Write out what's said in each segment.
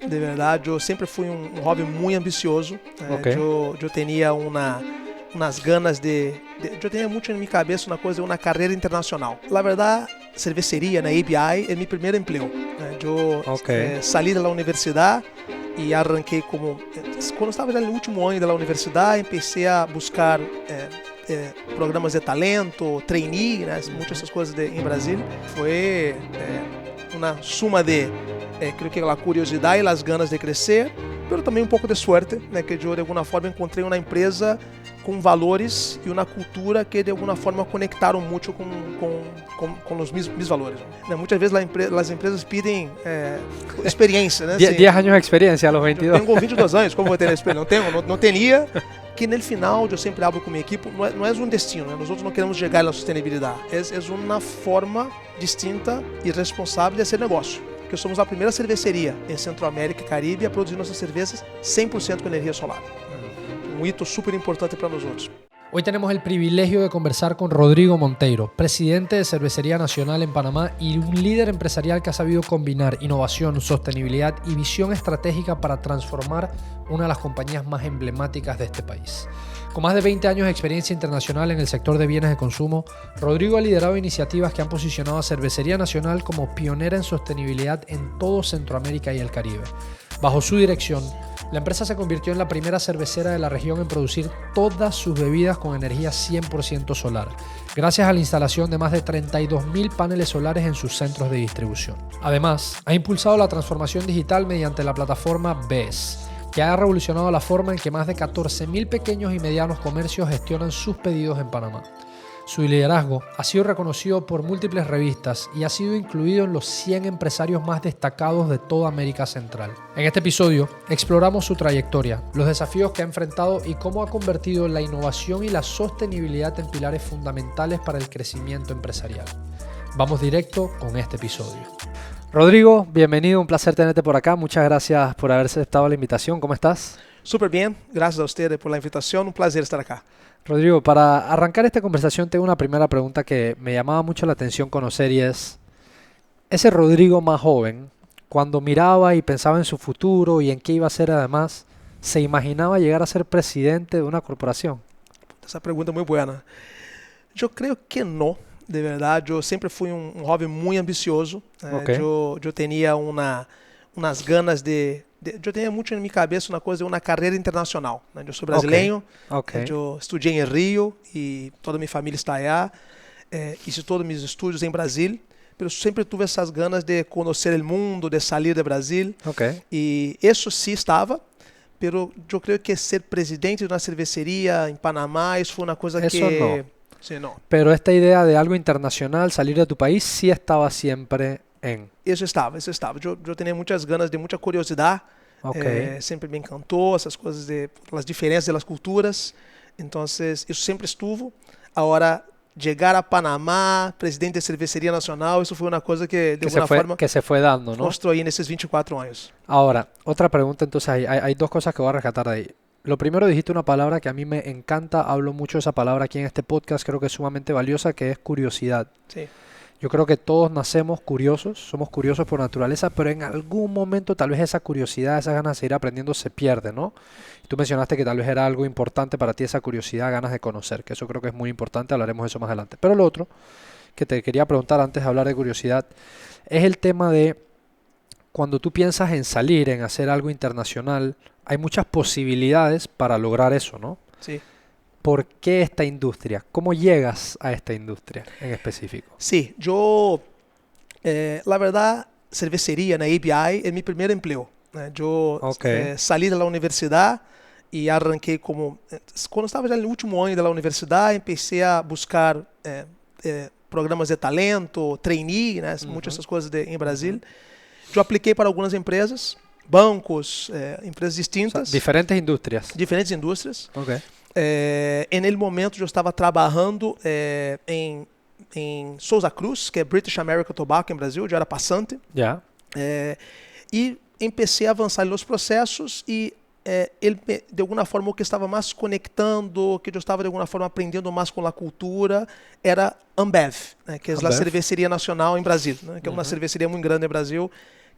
de verdade. Eu sempre fui um jovem muito ambicioso. Okay. Eu tinha umas ganas eu tinha muito na minha cabeça uma carreira internacional. Na verdade, cerveceria, na ABI, é meu primeiro emprego. Eu saí da universidade e arranquei quando estava já no último ano da universidade, comecei a buscar programas de talento, trainee, muitas dessas coisas em Brasil. Foi uma suma de, creio que a curiosidade e as ganas de crescer, mas também um pouco de sorte, que eu de alguma forma encontrei uma empresa com valores e uma cultura que de alguma forma conectaram muito com os meus valores. Muitas vezes as empresas pedem experiência. 10 anos de experiência a los 22. Eu tenho 22 anos, como vou ter experiência? Não tinha. Que no final, eu sempre hablo com minha equipe, não é um destino, nós outros não queremos chegar na sustentabilidade, é uma forma distinta e responsável de fazer negócio. Que somos a primeira cerveceria em Centro-América e Caribe a produzir nossas cervejas 100% com energia solar. Um hito súper importante para nós outros. Hoy tenemos el privilegio de conversar con Rodrigo Monteiro, presidente de Cervecería Nacional en Panamá y un líder empresarial que ha sabido combinar innovación, sostenibilidad y visión estratégica para transformar una de las compañías más emblemáticas de este país. Con más de 20 años de experiencia internacional en el sector de bienes de consumo, Rodrigo ha liderado iniciativas que han posicionado a Cervecería Nacional como pionera en sostenibilidad en todo Centroamérica y el Caribe. Bajo su dirección, la empresa se convirtió en la primera cervecera de la región en producir todas sus bebidas con energía 100% solar, gracias a la instalación de más de 32.000 paneles solares en sus centros de distribución. Además, ha impulsado la transformación digital mediante la plataforma BES, que ha revolucionado la forma en que más de 14.000 pequeños y medianos comercios gestionan sus pedidos en Panamá. Su liderazgo ha sido reconocido por múltiples revistas y ha sido incluido en los 100 empresarios más destacados de toda América Central. En este episodio exploramos su trayectoria, los desafíos que ha enfrentado y cómo ha convertido la innovación y la sostenibilidad en pilares fundamentales para el crecimiento empresarial. Vamos directo con este episodio. Rodrigo, bienvenido, un placer tenerte por acá. Muchas gracias por haber aceptado la invitación. ¿Cómo estás? Súper bien, gracias a ustedes por la invitación, un placer estar acá. Rodrigo, para arrancar esta conversación tengo una primera pregunta que me llamaba mucho la atención conocer y es, ese Rodrigo más joven, cuando miraba y pensaba en su futuro y en qué iba a ser además, ¿se imaginaba llegar a ser presidente de una corporación? Essa pergunta é muito boa. Eu creio que não, de verdade. Eu sempre fui um jovem muito ambicioso. Eu tinha umas ganas eu tinha muito na minha cabeça uma carreira internacional. Eu sou brasileiro, eu estudei em Rio e toda a minha família está aí. Fiz todos os meus estudos em Brasil, mas sempre tive essas ganas de conhecer o mundo, de sair do Brasil. E isso sim estava, mas eu creio que ser presidente de uma cerveceria em Panamá, isso foi uma coisa eso que... no. Sí, no. Pero esta idea de algo internacional, salir de tu país, sí estaba siempre en... Isso estava. Eu tinha muitas ganas, de muita curiosidade. Sempre me encantou essas coisas, as diferenças das culturas. Então, isso sempre estuvo. Agora, chegar a Panamá, presidente da Cervecería Nacional, isso foi uma coisa que, de alguma forma, que se fue dando, ¿no? construí nesses 24 anos. Ahora, otra pregunta, entonces hay dos cosas que voy a rescatar de ahí. Lo primero, dijiste una palabra que a mí me encanta, hablo mucho de esa palabra aquí en este podcast, creo que es sumamente valiosa, que es curiosidad. Sí. Yo creo que todos nacemos curiosos, somos curiosos por naturaleza, pero en algún momento tal vez esa curiosidad, esas ganas de seguir aprendiendo se pierde, ¿no? Tú mencionaste que tal vez era algo importante para ti esa curiosidad, ganas de conocer, que eso creo que es muy importante, hablaremos de eso más adelante. Pero lo otro que te quería preguntar antes de hablar de curiosidad es el tema de cuando tú piensas en salir, en hacer algo internacional, hay muchas posibilidades para lograr eso, ¿no? Sí. ¿Por qué esta industria? ¿Cómo llegas a esta industria en específico? Sí, yo, la verdad, cervecería na ABI é meu primeiro emprego. Eu saí da universidade e arranquei quando estava já no último ano da universidade, comecei a buscar programas de talento, trainee, muitas dessas coisas em Brasil. Eu apliquei para algumas empresas, bancos, empresas distintas. Diferentes indústrias. Diferentes indústrias. Em momento eu estava trabalhando em Souza Cruz, que é British American Tobacco em Brasil, eu era passante. E comecei a avançar nos processos e ele, de alguma forma, o que estava mais conectando, o que eu estava, de alguma forma, aprendendo mais com a cultura, era Ambev, que é a Cervecería Nacional em Brasil, que é uma cerveceria muito grande no Brasil,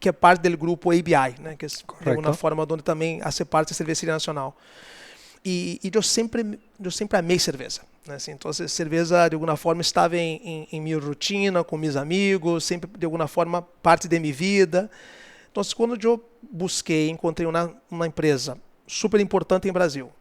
que é parte do grupo ABI, né? Que é de alguma forma onde também hace parte da Cerveceria Nacional. E eu sempre amei cerveja, né? Assim, então, a cerveja, de alguma forma, estava em minha rotina, com meus amigos, sempre, de alguma forma, parte da minha vida. Então, quando eu encontrei uma empresa super importante em Brasil,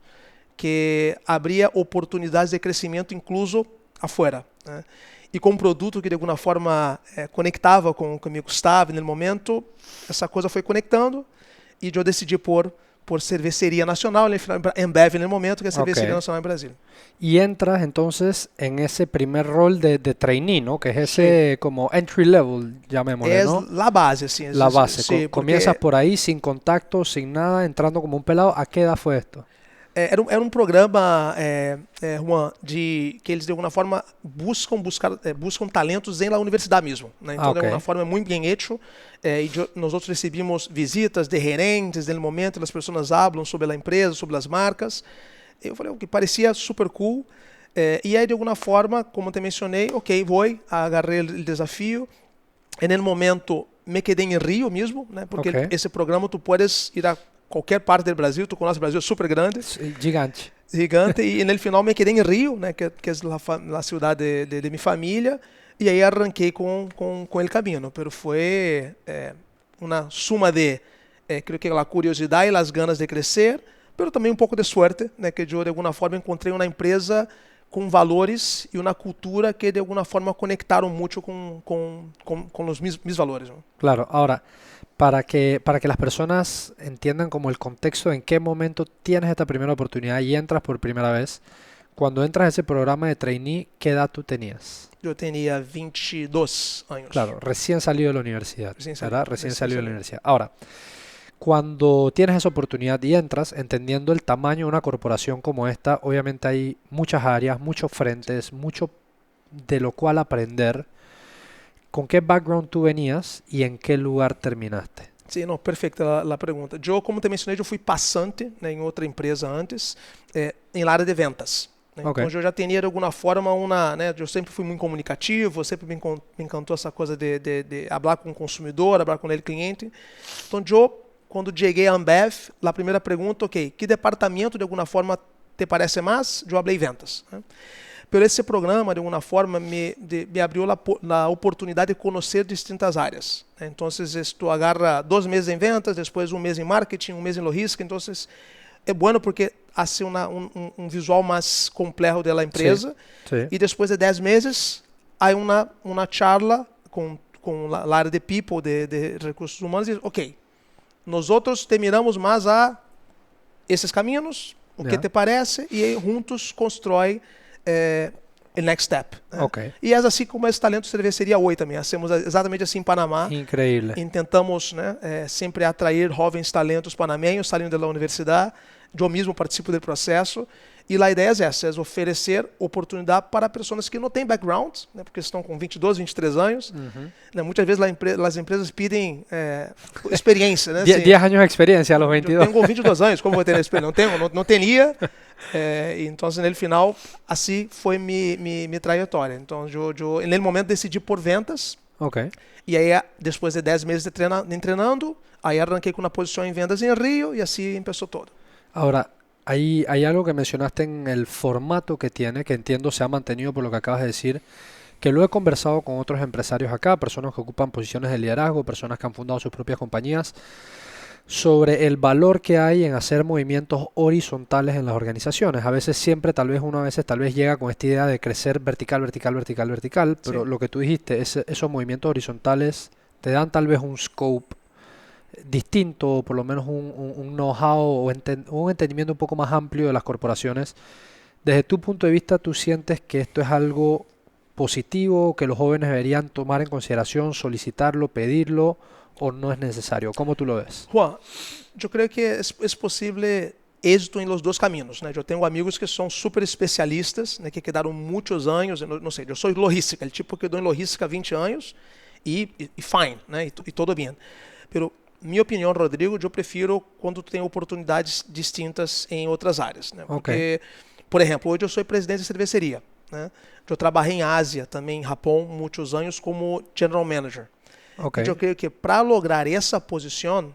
que abria oportunidades de crescimento incluso afuera, né? E com um produto que de alguma forma conectava com o que me gostava no momento, essa coisa foi conectando e eu decidi por Cervecería Nacional, Ambev en el momento, que es Cervecería Nacional en Brasil. Y entras entonces en ese primer rol de trainee, ¿no? Que es ese como entry level, llamémosle, ¿no? Es la base, sí. La base. Sí, comienzas por ahí, sin contacto, sin nada, entrando como un pelado. ¿A qué edad fue esto? Era um programa, Juan, que eles de alguma forma buscam talentos na universidade mesmo, né? Então, de alguma forma, é muito bem feito. E nós recebemos visitas de gerentes no momento, as pessoas falam sobre a empresa, sobre as marcas. Eu falei, o que parecia super cool. E aí, de alguma forma, como te mencionei, agarrei o desafio. E no momento, me quedei em Rio mesmo, né? Porque esse programa tu podes ir a qualquer parte do Brasil, tu conhece o Brasil, é super grande. Gigante. E no final me quedei em Rio, né, que é a cidade de minha família, e aí arranquei com o caminho. Pero foi uma suma de, creio que a curiosidade e as ganas de crescer, pero também um pouco de sorte, né, que eu de alguma forma encontrei uma empresa com valores e uma cultura que de alguma forma conectaram muito com os meus valores, ¿no? Claro, ahora, para que las personas entiendan como el contexto, en qué momento tienes esta primera oportunidad y entras por primera vez, cuando entras a ese programa de trainee, ¿qué edad tú tenías? Yo tenía 22 años. Claro, recién salido de la universidad, ¿verdad? Recién salido de la universidad. Ahora, cuando tienes esa oportunidad y entras, entendiendo el tamaño de una corporación como esta, obviamente hay muchas áreas, muchos frentes, mucho de lo cual aprender. ¿Con qué background tú venías y en qué lugar terminaste? Sim, não, perfeita a pergunta. Eu, como te mencionei, eu fui passante, né, em outra empresa antes, em área de ventas. Né? Então, eu já tinha, de alguma forma, eu sempre fui muito comunicativo, sempre me encantou essa coisa de falar com o consumidor, falar com o cliente. Então, quando cheguei a Ambev, a primeira pergunta, que departamento, de alguma forma, te parece mais? Eu falei ventas, né? Pero esse programa, de alguma forma, me abriu a oportunidade de conhecer distintas áreas. Então, tu agarra 2 meses em ventas, depois 1 mês em marketing, 1 mês em logística. Então, é bom porque hace um visual mais complexo da empresa. Sí. E depois de 10 meses, há uma charla com a área de people, de recursos humanos, e diz, nós outros terminamos mais a esses caminhos, o que te parece, e aí, juntos constrói o next step. Né? E é assim como esse talento cerveceria hoje também. Hacemos exatamente assim em Panamá. Increíble. E tentamos, né, sempre atrair jovens talentos panamenhos saindo da universidade. Eu mesmo participo do processo. E a ideia é essa, é oferecer oportunidade para pessoas que não têm background, né, porque estão com 22, 23 anos. Né, muitas vezes as empresas pedem experiência. Né, 10 anos de experiência a los 22. Eu tenho 22 anos, como vou ter experiência? Não teria. Então, no final, assim foi minha trajetória. Então, eu, no momento, decidi por ventas. E aí, depois de 10 meses de treinando, aí arranquei com uma posição em vendas em Rio e assim começou todo. Agora, hay algo que mencionaste en el formato que tiene, que entiendo se ha mantenido por lo que acabas de decir, que lo he conversado con otros empresarios acá, personas que ocupan posiciones de liderazgo, personas que han fundado sus propias compañías, sobre el valor que hay en hacer movimientos horizontales en las organizaciones. A veces tal vez llega con esta idea de crecer vertical, pero lo que tú dijiste, esos movimientos horizontales te dan tal vez un scope distinto, o por lo menos un know-how o un entendimiento un poco más amplio de las corporaciones. Desde tu punto de vista, ¿tú sientes que esto es algo positivo, que los jóvenes deberían tomar en consideración, solicitarlo, pedirlo, o no es necesario? ¿Cómo tú lo ves? Juan, yo creo que es posible êxito em los dois caminhos, né? Eu tenho amigos que são super especialistas, né, que quedaram muitos anos, não sei, eu sou logística, o tipo que eu dou em logística há 20 anos e fine, né? E tudo bem. Pero minha opinião, Rodrigo, eu prefiro quando tu tem oportunidades distintas em outras áreas, né? Porque, por exemplo, hoje eu sou presidente de cerveceria, né? Eu trabalhei em Ásia, também em Japão, muitos anos como general manager. Okay. Eu creio que para lograr essa posição,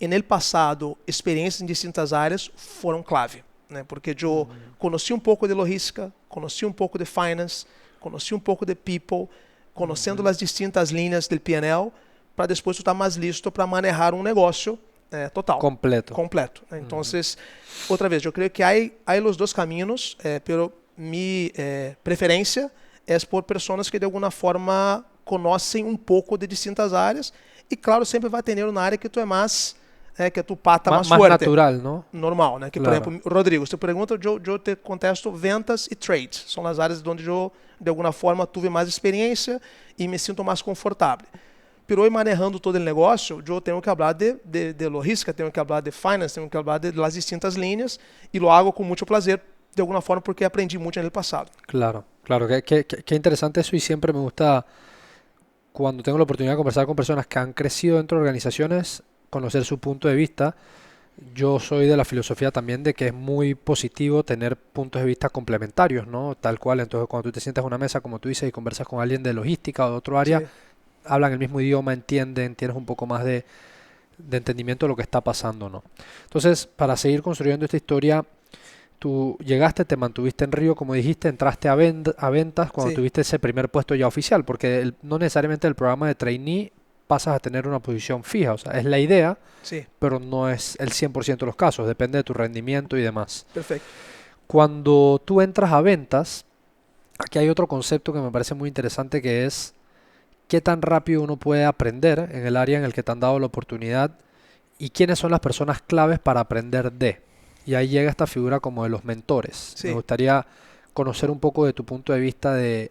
no passado, experiências em distintas áreas foram clave, né? Porque eu conheci um pouco de logística, conheci um pouco de finance, conheci um pouco de people, conhecendo as distintas linhas do P&L, para depois tu estar mais listo para manejar um negócio total. Completo. Né? Então, outra vez, eu creio que há os dois caminhos, pero minha preferência é por pessoas que de alguma forma conhecem um pouco de distintas áreas e, claro, sempre vai ter na área que tu é mais, que tu pata mais forte. Mais natural, não? Normal, né? Que, claro. Por exemplo, Rodrigo, se tu pergunta, eu te contesto ventas e trade. São as áreas onde eu, de alguma forma, tive mais experiência e me sinto mais confortável. Pero manejando todo o negócio, eu tenho que falar de logística, tenho que falar de finance, tenho que falar de las distintas linhas e lo hago com muito prazer, de alguma forma, porque aprendi muito no passado. Claro, que interesante eso y siempre me gusta, cuando tengo la oportunidad de conversar con personas que han crecido dentro de organizaciones, conocer su punto de vista. Yo soy de la filosofía también de que es muy positivo tener puntos de vista complementarios, ¿no? Tal cual, entonces cuando tú te sientas en una mesa, como tú dices, y conversas con alguien de logística o de otro área, hablan el mismo idioma, entienden, tienes un poco más de entendimiento de lo que está pasando, ¿no? Entonces, para seguir construyendo esta historia, tú llegaste, te mantuviste en Río, como dijiste, entraste a ventas cuando tuviste ese primer puesto ya oficial, porque no necesariamente el programa de trainee pasas a tener una posición fija, o sea, es la idea, pero no es el 100% de los casos, depende de tu rendimiento y demás. Perfecto. Cuando tú entras a ventas, aquí hay otro concepto que me parece muy interesante, que es qué tan rápido uno puede aprender en el área en el que te han dado la oportunidad y quiénes son las personas claves para aprender de. Y ahí llega esta figura como de los mentores. Me gustaría conocer un poco de tu punto de vista de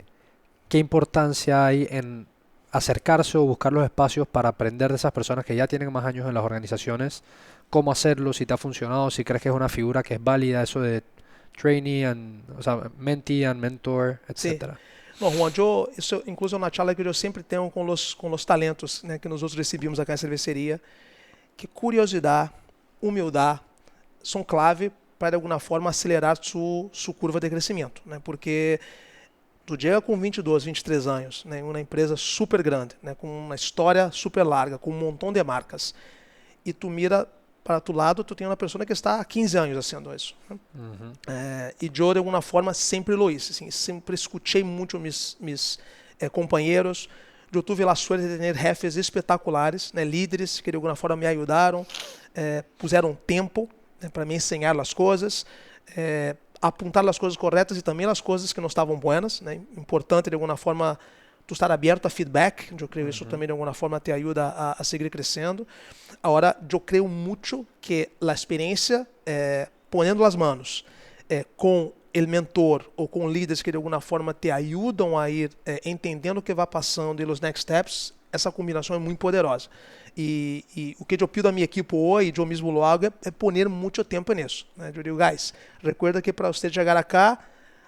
qué importancia hay en acercarse o buscar los espacios para aprender de esas personas que ya tienen más años en las organizaciones, cómo hacerlo, si te ha funcionado, si crees que es una figura que es válida, eso de trainee, o sea, mentee and mentor, etcétera. Não, Juan, isso incluso é uma charla que eu sempre tenho com os talentos, né, que nós outros recebemos aqui na cerveceria, que curiosidade, humildade são clave para, de alguma forma, acelerar sua curva de crescimento, né, porque tu chega com 22, 23 anos, né, em uma empresa super grande, né, com uma história super larga, com um montão de marcas, e tu mira para tu lado, tu tem uma pessoa que está há 15 anos fazendo isso. Né? E eu, de alguma forma, sempre lo hice. Assim, sempre escutei muito meus companheiros. Eu tive a sorte de ter jefes espetaculares, né, líderes que, de alguma forma, me ajudaram, puseram tempo, né, para me ensinar as coisas, apontar as coisas corretas e também as coisas que não estavam buenas. Né? Importante, de alguma forma, tu estar aberto a feedback. Eu creio que isso também, de alguma forma, te ajuda a seguir crescendo. Agora, eu creio muito que a experiência, ponendo as mãos com o mentor ou com líderes que, de alguma forma, te ajudam a ir entendendo o que vai passando e os next steps, essa combinação é muito poderosa. E o que eu pido à minha equipe hoje, eu mesmo lo hago, é poner muito tempo nisso. Né? Eu digo, guys, recuerda que para você chegar acá,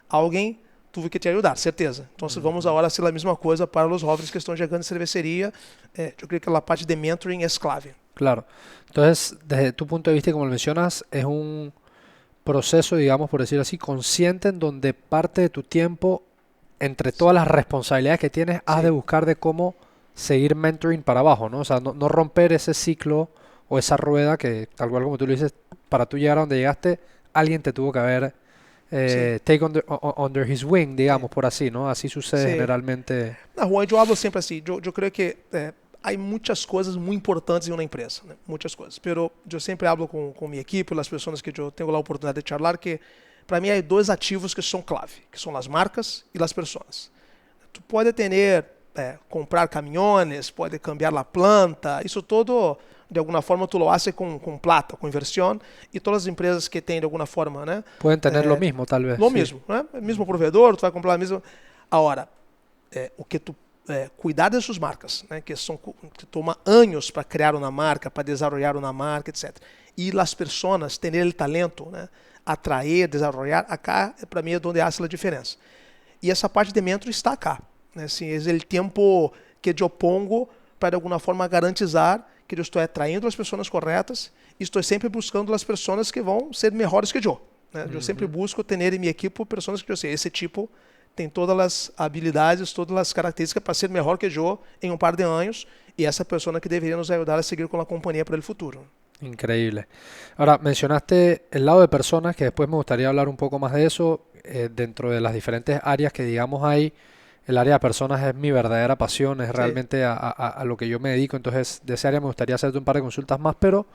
alguém tuve que te ajudar, certeza. Então, vamos agora fazer a mesma coisa para os jovens que estão chegando em cerveceria. Eu creio que a parte de mentoring é clave. Claro. Entonces, desde tu punto de vista, como lo mencionas, es un proceso, digamos, por decirlo así, consciente en donde parte de tu tiempo, entre todas las responsabilidades que tienes, has de buscar de cómo seguir mentoring para abajo, ¿no? O sea, no romper ese ciclo o esa rueda que, tal cual como tú lo dices, para tú llegar a donde llegaste, alguien te tuvo que haber take under his wing, digamos, por así, ¿no? Así sucede generalmente. Na Juan, eu hablo sempre assim. Eu creio que há muitas coisas muito importantes em uma empresa, né? Muitas coisas. Pero eu sempre hablo com minha equipe, as pessoas que eu tenho a oportunidade de charlar, que para mim há dois ativos que são clave, que são as marcas e as pessoas. Tu pode ter comprar caminhões, pode cambiar a planta, isso todo de alguma forma tu lo haces com plata, com inversión, e todas as empresas que têm de alguma forma, né? Pueden tener lo mismo, tal vez. Lo mismo, né? O mesmo provedor, tu vai comprar a mesma. Agora, o que tu cuidar de suas marcas, né? Que toma anos para criar uma marca, para desenvolver uma marca, etc. E as pessoas terem o talento, né? Atrair, desenvolver, acá para mim é onde há a diferença. E essa parte de mentor está acá, né? Assim, é o tempo que eu pongo para de alguma forma garantizar que eu estou atraindo as pessoas corretas e estou sempre buscando as pessoas que vão ser melhores que eu. Né? Eu sempre busco ter em minha equipe pessoas que eu sei, esse tipo tem todas as habilidades, todas as características para ser melhor que eu em um par de anos y esa persona que debería nos ayudar a seguir con la compañía para el futuro. Increíble. Ahora, mencionaste el lado de personas, que después me gustaría hablar un poco más de eso. Dentro de las diferentes áreas que digamos hay, el área de personas es mi verdadera pasión, es realmente a lo que yo me dedico. Entonces, de esa área me gustaría hacerte un par de consultas más, pero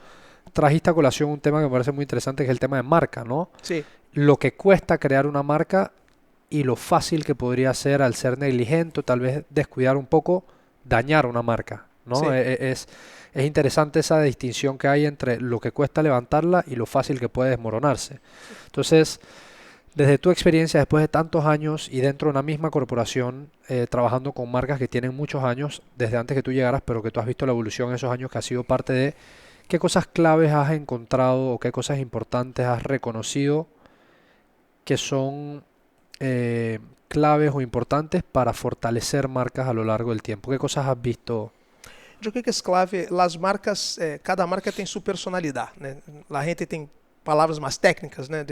trajiste a colación un tema que me parece muy interesante, que es el tema de marca, ¿no? Sí. Lo que cuesta crear una marca y lo fácil que podría ser al ser negligente, o tal vez descuidar un poco, dañar una marca, ¿no? Sí. Es interesante esa distinción que hay entre lo que cuesta levantarla y lo fácil que puede desmoronarse. Entonces, desde tu experiencia, después de tantos años y dentro de una misma corporación, trabajando con marcas que tienen muchos años, desde antes que tú llegaras, pero que tú has visto la evolución en esos años que has sido parte de, ¿qué cosas claves has encontrado o qué cosas importantes has reconocido que son claves o importantes para fortalecer marcas a lo largo del tiempo? ¿Qué cosas has visto? Yo creo que es clave, las marcas, cada marca tem sua personalidade, né? A gente tem palavras mais técnicas, né,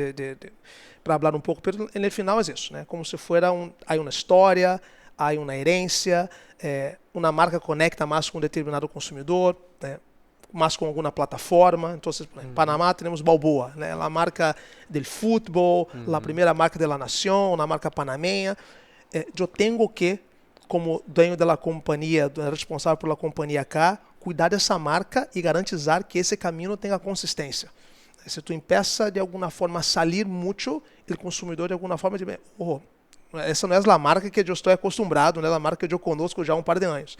para falar um pouco, mas no final é isso, né? Como se fuera há uma história, há uma herência, uma marca conecta mais com um determinado consumidor, né? Mais com alguma plataforma. Então, em Panamá temos Balboa, né? A marca do futebol, a primeira marca da nação, a marca panameña. Eu tenho que, como dueño da companhia, responsável pela companhia cá, cuidar dessa marca e garantizar que esse caminho tenha consistência. Se tu empeça de alguma forma a sair muito, o consumidor de alguma forma diz, oh, essa não é a marca que eu estou acostumado, não é a marca que eu conosco já há um par de anos.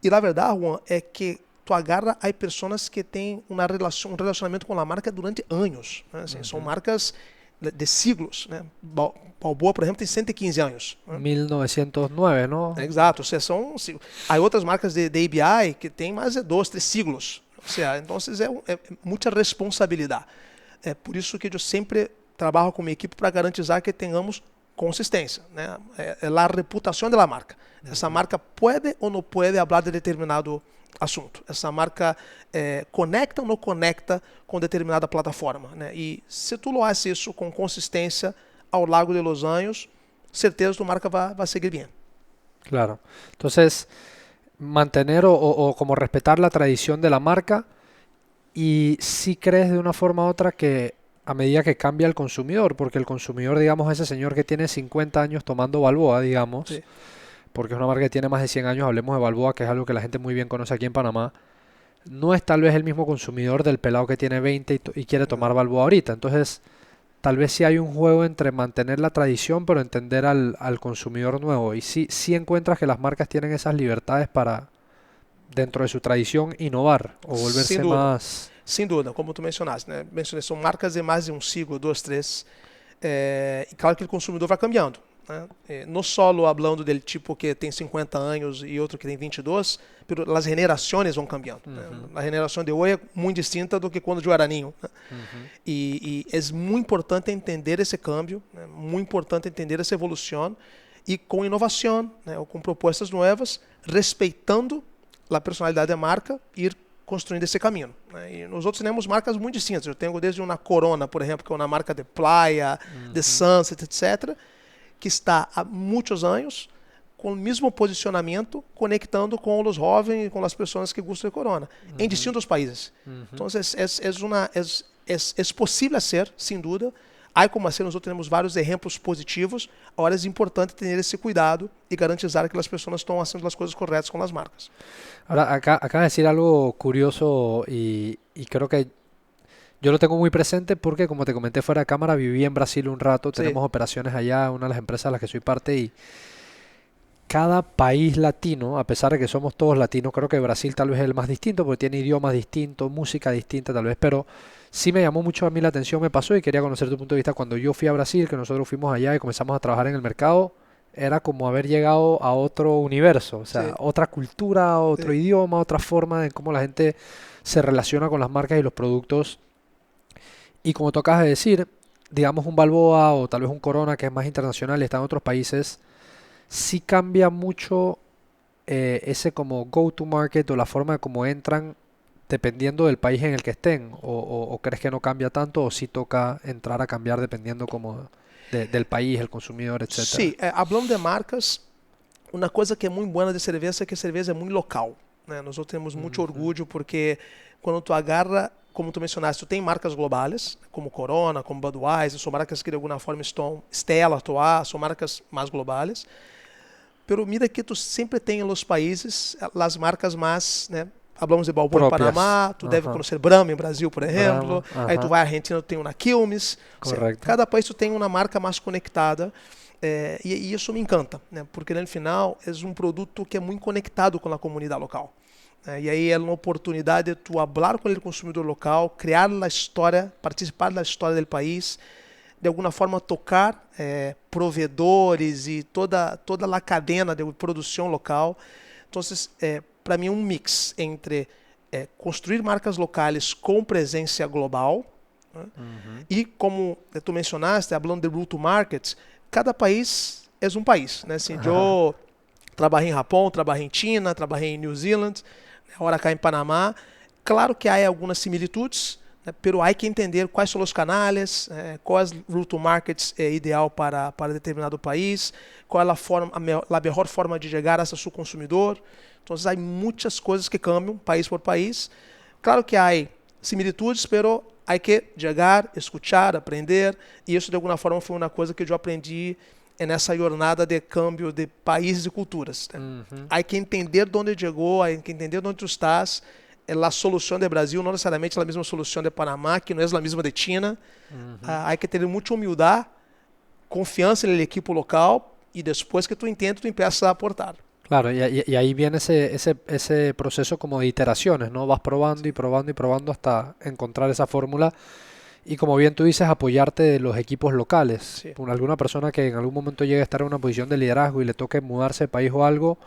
E na verdade, Juan, é que tu agarra aí pessoas que têm um relacionamento com a marca durante anos, né? Assim, são marcas de siglos, né? Balboa, por exemplo, tem 115 anos. 1909, não? Exato. Ou seja, há outras marcas de ABI que têm mais de 2, 3 siglos. Ou seja, então é muita responsabilidade. É por isso que eu sempre trabalho com minha equipe para garantizar que tenhamos consistência, né? É a reputação da marca. Essa marca pode ou não pode falar de determinado assunto. Essa marca conecta ou não conecta com determinada plataforma, né? E se tu lo haces isso com consistência ao longo de los anos, certeza tu marca vai seguir bem. Claro. Entonces, mantener o como respetar la tradición de la marca, y si crees de una forma u otra que a medida que cambia el consumidor, porque el consumidor, digamos, ese señor que tiene 50 años tomando Balboa, digamos, sí, porque es una marca que tiene más de 100 años, hablemos de Balboa, que es algo que la gente muy bien conoce aquí en Panamá, no es tal vez el mismo consumidor del pelado que tiene 20 y quiere tomar Balboa ahorita. Entonces, tal vez sí hay un juego entre mantener la tradición, pero entender al consumidor nuevo. Y sí encuentras que las marcas tienen esas libertades para, dentro de su tradición, innovar o volverse más... Sem dúvida, como tu mencionaste, né? São marcas de mais de um siglo, 2, 3. E claro que o consumidor vai cambiando, né? Não só falando dele tipo que tem 50 anos e outro que tem 22, mas as gerações vão cambiando. Né? A geração de hoje é muito distinta do que quando eu era ninho, né? E é muito importante entender esse câmbio, né? Muito importante entender essa evolução e com inovação, né? Ou com propostas novas, respeitando a personalidade da marca, ir construindo esse caminho, né? E nós outros temos marcas muito distintas. Eu tenho desde uma Corona, por exemplo, que é uma marca de playa, de sunset, etc., que está há muitos anos com o mesmo posicionamento, conectando com os jovens e com as pessoas que gostam de Corona, em distintos países. Então, é possível ser, sem dúvida. Há como assim, nós temos vários exemplos positivos. Agora é importante ter esse cuidado e garantizar que as pessoas estão fazendo as coisas corretas com as marcas. Ahora, acabas de decir algo curioso y creo que yo lo tengo muy presente porque, como te comenté fuera de cámara, viví en Brasil un rato, tenemos operaciones allá, una de las empresas a las que soy parte, y cada país latino, a pesar de que somos todos latinos, creo que Brasil tal vez es el más distinto porque tiene idiomas distintos, música distinta tal vez, pero sí me llamó mucho a mí la atención, me pasó, y quería conocer tu punto de vista. Cuando yo fui a Brasil, que nosotros fuimos allá y comenzamos a trabajar en el mercado, era como haber llegado a otro universo, o sea, otra cultura, otro idioma, otra forma de cómo la gente se relaciona con las marcas y los productos. Y como tú acabas de decir, digamos un Balboa o tal vez un Corona, que es más internacional y está en otros países, sí cambia mucho ese como go-to-market o la forma de cómo entran dependiendo del país en el que estén, o crees que no cambia tanto, o sí toca entrar a cambiar dependiendo como del país, el consumidor, etc. Sí, hablando de marcas, uma coisa que é muito boa de cerveja é que a cerveja é muito local, né? Nós temos muito orgulho porque quando tu agarra, como tu mencionaste, tu tem marcas globais, como Corona, como Budweiser, são marcas que de alguma forma estão, Stella, Artois, são marcas mais globais. Pero mira que tu sempre tem nos países as marcas mais, né? Hablamos de Balboa em Panamá, tu deve conhecer Brahma em Brasil, por exemplo. Aí tu vai à Argentina, tu tem uma Quilmes. Cada país tu tem uma marca mais conectada. E isso me encanta, né? Porque no final é um produto que é muito conectado com a comunidade local. E aí é uma oportunidade de tu falar com o consumidor local, criar a história, participar da história do país, de alguma forma tocar provedores e toda a cadena de produção local. Então, para mim, um mix entre construir marcas locais com presença global, né? E, como tu mencionaste, falando de route to market, cada país é um país, né? Assim, eu trabalhei em Japão, trabalhei em China, trabalhei em New Zealand, agora cá em Panamá. Claro que há algumas similitudes, né? Pero há que entender quais são os canais, qual é o route to market ideal para determinado país, qual é a melhor forma de chegar a seu consumidor. Então, há muitas coisas que cambiam país por país. Claro que há similitudes, pero há que chegar, escutar, aprender. E isso, de alguma forma, foi uma coisa que eu aprendi nessa jornada de câmbio de países e culturas. Há que entender de onde chegou, há que entender onde tu estás. A solução do Brasil não necessariamente é a mesma solução de Panamá, que não é a mesma de China. Há que ter muita humildade, confiança na equipe local, e depois que tu entende, tu empiezas a aportar. Claro, y ahí viene ese proceso como de iteraciones, ¿no? Vas probando y probando y probando hasta encontrar esa fórmula y, como bien tú dices, apoyarte de los equipos locales. Sí. Por alguna persona que en algún momento llegue a estar en una posición de liderazgo y le toque mudarse de país o algo,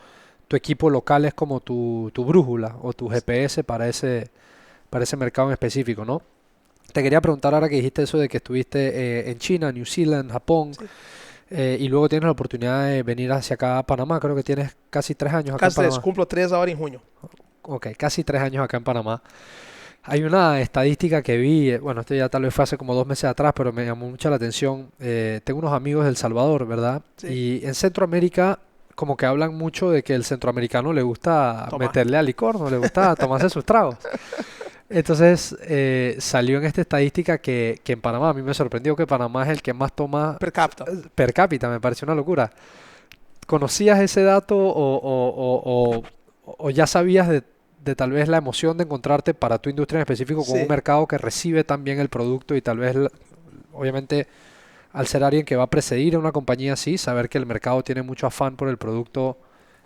tu equipo local es como tu brújula o tu GPS para ese mercado en específico, ¿no? Te quería preguntar ahora que dijiste eso de que estuviste en China, New Zealand, Japón. Sí. Y luego tienes la oportunidad de venir hacia acá a Panamá. Creo que tienes casi 3 años acá en Panamá. Casi 3, cumplo 3 ahora en junio. Ok, casi 3 años acá en Panamá. Hay una estadística que vi, bueno, esto ya tal vez fue hace como 2 meses atrás, pero me llamó mucho la atención. Tengo unos amigos de El Salvador, ¿verdad? Sí. Y en Centroamérica como que hablan mucho de que el centroamericano le gusta meterle al licor, no le gusta tomarse sus tragos. Entonces salió en esta estadística que en Panamá, a mí me sorprendió que Panamá es el que más toma per cápita, me pareció una locura. ¿Conocías ese dato o ya sabías de tal vez la emoción de encontrarte para tu industria en específico con un mercado que recibe también el producto y tal vez, obviamente, al ser alguien que va a precedir a una compañía así, saber que el mercado tiene mucho afán por el producto?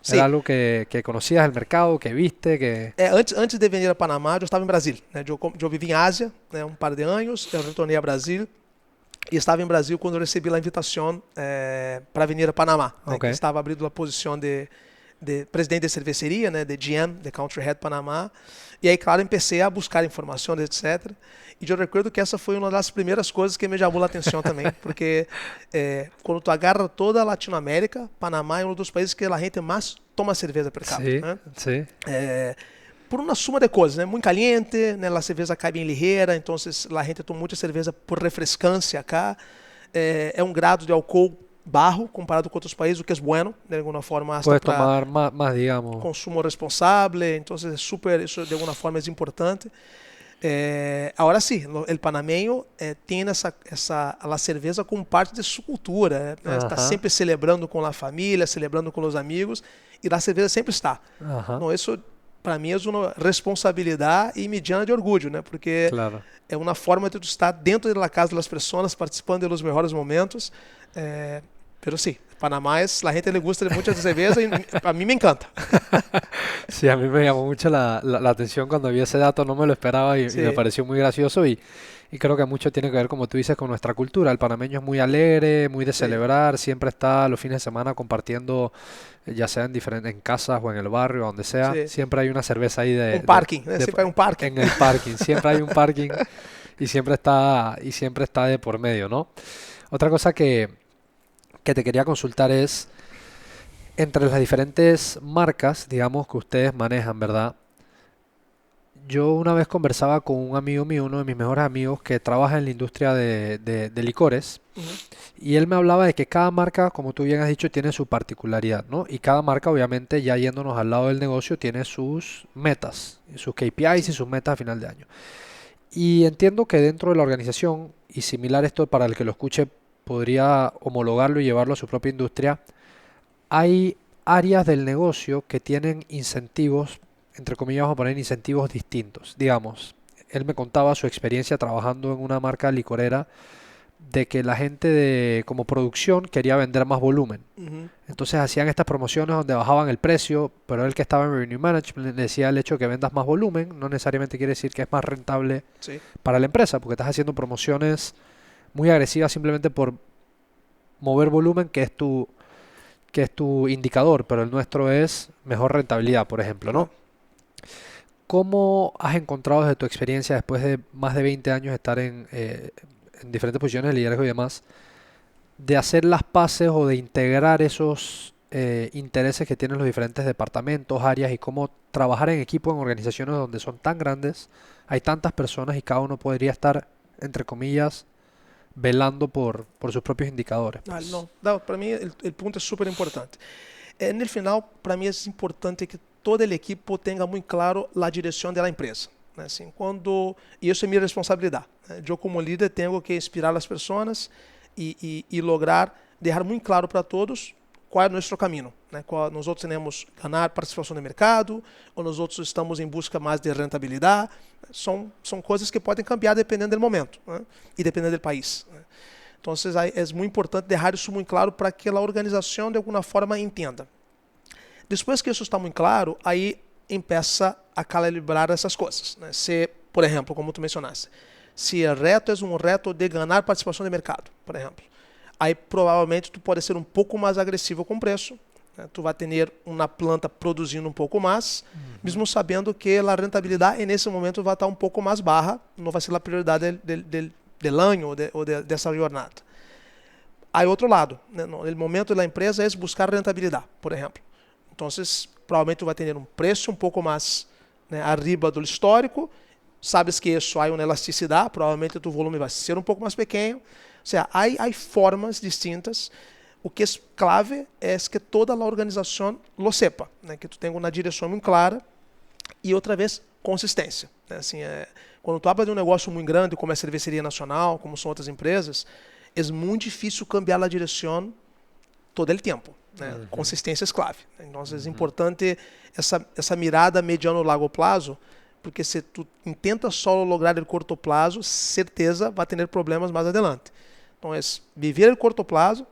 Sí. ¿Era algo que conocías del mercado, que viste? Que... Antes de venir a Panamá, eu estava em Brasil. Né? Eu vivi em Ásia, né, um par de anos, eu retornei a Brasil e estava em Brasil quando eu recebi a invitação para vir a Panamá. Né, que estava abrindo a posição de presidente de cerveceria, né, de GM, de Country Head Panamá. E aí, claro, comecei a buscar informações, etc. E eu recordo que essa foi uma das primeiras coisas que me chamou a atenção também, porque quando tu agarra toda a Latinoamérica, Panamá é um dos países que a gente mais toma cerveja per cápita. Né? Sim. Por uma suma de coisas, né? Muito caliente, né? A cerveja cai bem ligeira, então a gente toma muita cerveja por refrescância acá. É um grado de álcool bajo comparado com outros países, o que é bueno, de alguma forma. Puedes tomar más, digamos. Consumo responsável, então isso de alguma forma é importante. Agora sim, o panameño tem a cerveja como parte de sua cultura. Está sempre celebrando com a família, celebrando com os amigos, e a cerveja sempre está. Então, isso, para mim, é uma responsabilidade e me llena de orgulho, né? Porque é uma forma de tu estar dentro da casa das pessoas, participando dos melhores momentos. Pero sí, Panamá la gente le gusta mucho de cerveza y a mí me encanta. Sí, a mí me llamó mucho la atención cuando vi ese dato, no me lo esperaba y me pareció muy gracioso y creo que mucho tiene que ver, como tú dices, con nuestra cultura. El panameño es muy alegre, muy de celebrar, siempre está los fines de semana compartiendo, ya sea en casas o en el barrio, donde sea, siempre hay una cerveza ahí un parking, siempre hay un parking. En el parking, siempre hay un parking y siempre está de por medio, ¿no? Otra cosa que te quería consultar es, entre las diferentes marcas, digamos, que ustedes manejan, ¿verdad? yo una vez conversaba con un amigo mío, uno de mis mejores amigos, que trabaja en la industria de licores, y él me hablaba de que cada marca, como tú bien has dicho, tiene su particularidad, ¿no? Y cada marca, obviamente, ya yéndonos al lado del negocio, tiene sus metas, sus KPIs y sus metas a final de año. Y entiendo que dentro de la organización, y similar esto para el que lo escuche, podría homologarlo y llevarlo a su propia industria, hay áreas del negocio que tienen incentivos, entre comillas vamos a poner incentivos distintos. Digamos, él me contaba su experiencia trabajando en una marca licorera de que la gente de como producción quería vender más volumen. Entonces hacían estas promociones donde bajaban el precio, pero él que estaba en Revenue Management le decía el hecho de que vendas más volumen no necesariamente quiere decir que es más rentable para la empresa, porque estás haciendo promociones muy agresivas simplemente por mover volumen, que es tu indicador, pero el nuestro es mejor rentabilidad, por ejemplo, ¿no? ¿Cómo has encontrado desde tu experiencia, después de más de 20 años de estar en diferentes posiciones de liderazgo y demás, de hacer las paces o de integrar esos intereses que tienen los diferentes departamentos, áreas, y cómo trabajar en equipo en organizaciones donde son tan grandes, hay tantas personas y cada uno podría estar, entre comillas, velando por sus propios indicadores? Pues. No, para mí el punto es súper importante. En el final, para mí es importante que todo el equipo tenga muy claro la dirección de la empresa. Assim, e isso é minha responsabilidade. Eu, como líder, tenho que inspirar as pessoas e lograr deixar muito claro para todos qual é o nosso caminho. Nós outros temos ganhar participação no mercado, ou nós outros estamos em busca mais de rentabilidade. São coisas que podem cambiar dependendo do momento, e dependendo do país. Então, é muito importante deixar isso muito claro para que a organização, de alguma forma, entenda. Depois que isso está muito claro, aí empieza a calibrar essas coisas. Se, por exemplo, como tu mencionaste, se o reto é um reto de ganhar participação de mercado, por exemplo, aí provavelmente tu pode ser um pouco mais agressivo com o preço, tu vai ter uma planta produzindo um pouco mais, mesmo sabendo que a rentabilidade nesse momento vai estar um pouco mais baixa, não vai ser a prioridade do ano ou dessa jornada. Aí outro lado, no momento da empresa é buscar rentabilidade, por exemplo. Então, provavelmente tu vai ter um preço um pouco mais arriba do histórico, sabes que isso há uma elasticidade, provavelmente o volume vai ser um pouco mais pequeno. Ou seja, há formas distintas. O que é clave é que toda a organização lo sepa, que tu tenha uma direção muito clara e, outra vez, consistência. Assim, quando tu habla de um negócio muito grande, como é a Cerveceria Nacional, como são outras empresas, é muito difícil cambiar a direção todo o tempo. Consistência é clave. Então, é importante essa mirada mediano e longo prazo, porque se tu intenta só lograr o curto prazo, certeza vai ter problemas mais adelante. Então, é viver o curto prazo,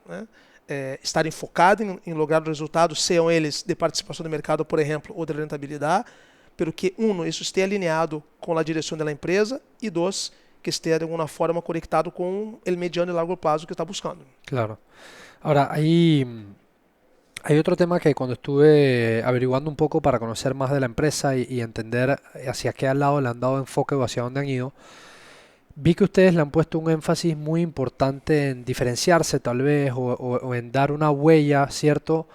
estar enfocado em lograr resultados, sejam eles de participação do mercado, por exemplo, ou de rentabilidade, pero que, isso esteja alinhado com a direção da empresa, e dois, que esteja de alguma forma conectado com o mediano e longo prazo que está buscando. Claro. Ahora, hay otro tema que cuando estuve averiguando un poco para conocer más de la empresa y entender hacia qué lado le han dado enfoque o hacia dónde han ido, vi que ustedes le han puesto un énfasis muy importante en diferenciarse tal vez o en dar una huella, ¿cierto?,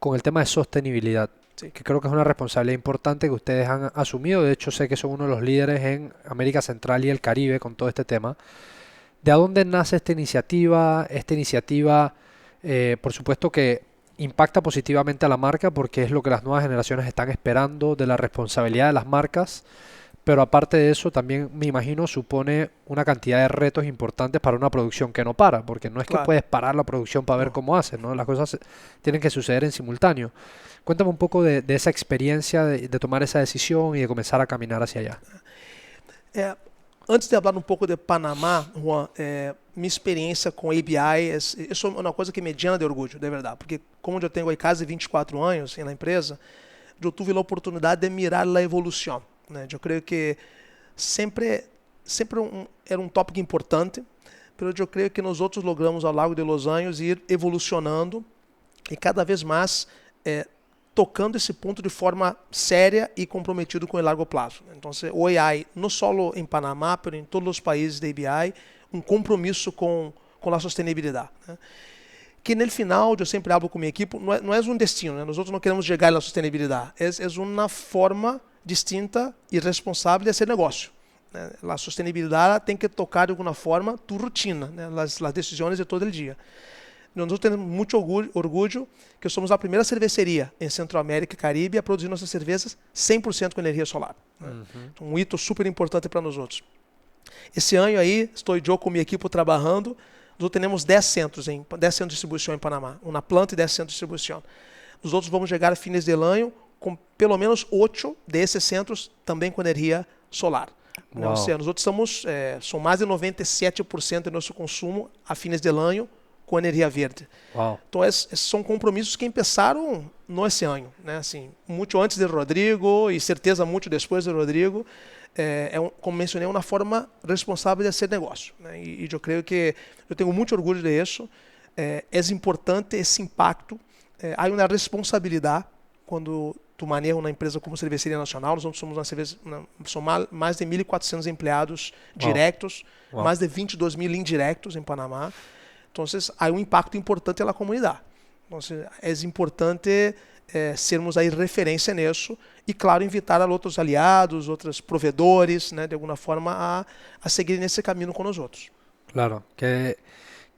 con el tema de sostenibilidad, que creo que es una responsabilidad importante que ustedes han asumido. De hecho, sé que son uno de los líderes en América Central y el Caribe con todo este tema. ¿De dónde nace esta iniciativa? Esta iniciativa, por supuesto que impacta positivamente a la marca porque es lo que las nuevas generaciones están esperando de la responsabilidad de las marcas, pero aparte de eso también me imagino supone una cantidad de retos importantes para una producción que no para, porque no es que puedes parar la producción para ver cómo haces, ¿no? Las cosas tienen que suceder en simultáneo. Cuéntame un poco de esa experiencia de tomar esa decisión y de comenzar a caminar hacia allá. Antes de falar um pouco de Panamá, Juan, minha experiência com ABI, isso é uma coisa que me llena de orgulho, de verdade, porque como eu tenho aí quase 24 anos na empresa, eu tive a oportunidade de mirar a evolução. Eu creio que sempre era um tópico importante, mas eu creio que nós outros logramos ao longo de los anos ir evolucionando e cada vez mais tocando esse ponto de forma séria e comprometido com o largo prazo. Então, o AI, não só em Panamá, mas em todos os países da ABI, um compromisso com a sustentabilidade. Que no final, eu sempre falo com minha equipe, não é um destino, nós outros não queremos chegar na sustentabilidade, é uma forma distinta e responsável de ser negócio. A sustentabilidade tem que tocar de alguma forma tu rotina, as decisões de todo o dia. Nós temos muito orgulho que somos a primeira cerveceria em Centro-América e Caribe a produzir nossas cervejas 100% com energia solar. Então, um hito super importante para nós outros. Esse ano aí, estou eu com minha equipe trabalhando, nós temos 10 centros de distribuição em Panamá, uma planta e 10 centros de distribuição. Nós outros vamos chegar a fins de ano com pelo menos 8 desses centros também com energia solar. Ou seja, nós outros são mais de 97% do nosso consumo a fins de ano com energia verde. Então, esses são compromissos que começaram nesse ano, assim, muito antes de Rodrigo e certeza muito depois de Rodrigo. Como mencionei, uma forma responsável de ser negócio. E eu creio que eu tenho muito orgulho disso. É importante esse impacto. Há uma responsabilidade quando tu maneja uma empresa como Cerveceria Nacional. Nós somos mais de 1.400 empregados diretos, mais de 22 mil indiretos em Panamá. Então, há um impacto importante na comunidade. Então, é importante sermos aí referência nisso e, claro, invitar a outros aliados, outros provedores, de alguma forma, a seguir nesse caminho com nós outros. Claro, que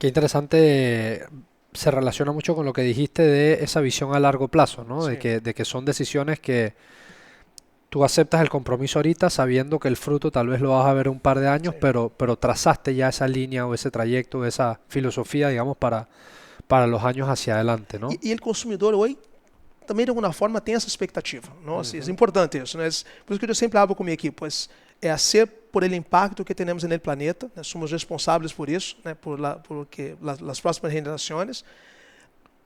interesante. Se relaciona mucho con lo que dijiste de esa visión a largo plazo, ¿no? Sí. De que son decisiones que tú aceptas el compromiso ahorita sabiendo que el fruto tal vez lo vas a ver un par de años, sí, pero trazaste ya esa línea o ese trayecto, esa filosofía, digamos, para los años hacia adelante, ¿no? E o consumidor hoje também, de alguma forma, tem essa expectativa, não? Assim, é importante isso, né? Por isso que eu sempre hablo com minha equipe, pues, é ser por el impacto que temos no planeta, somos responsáveis por isso, por as próximas gerações,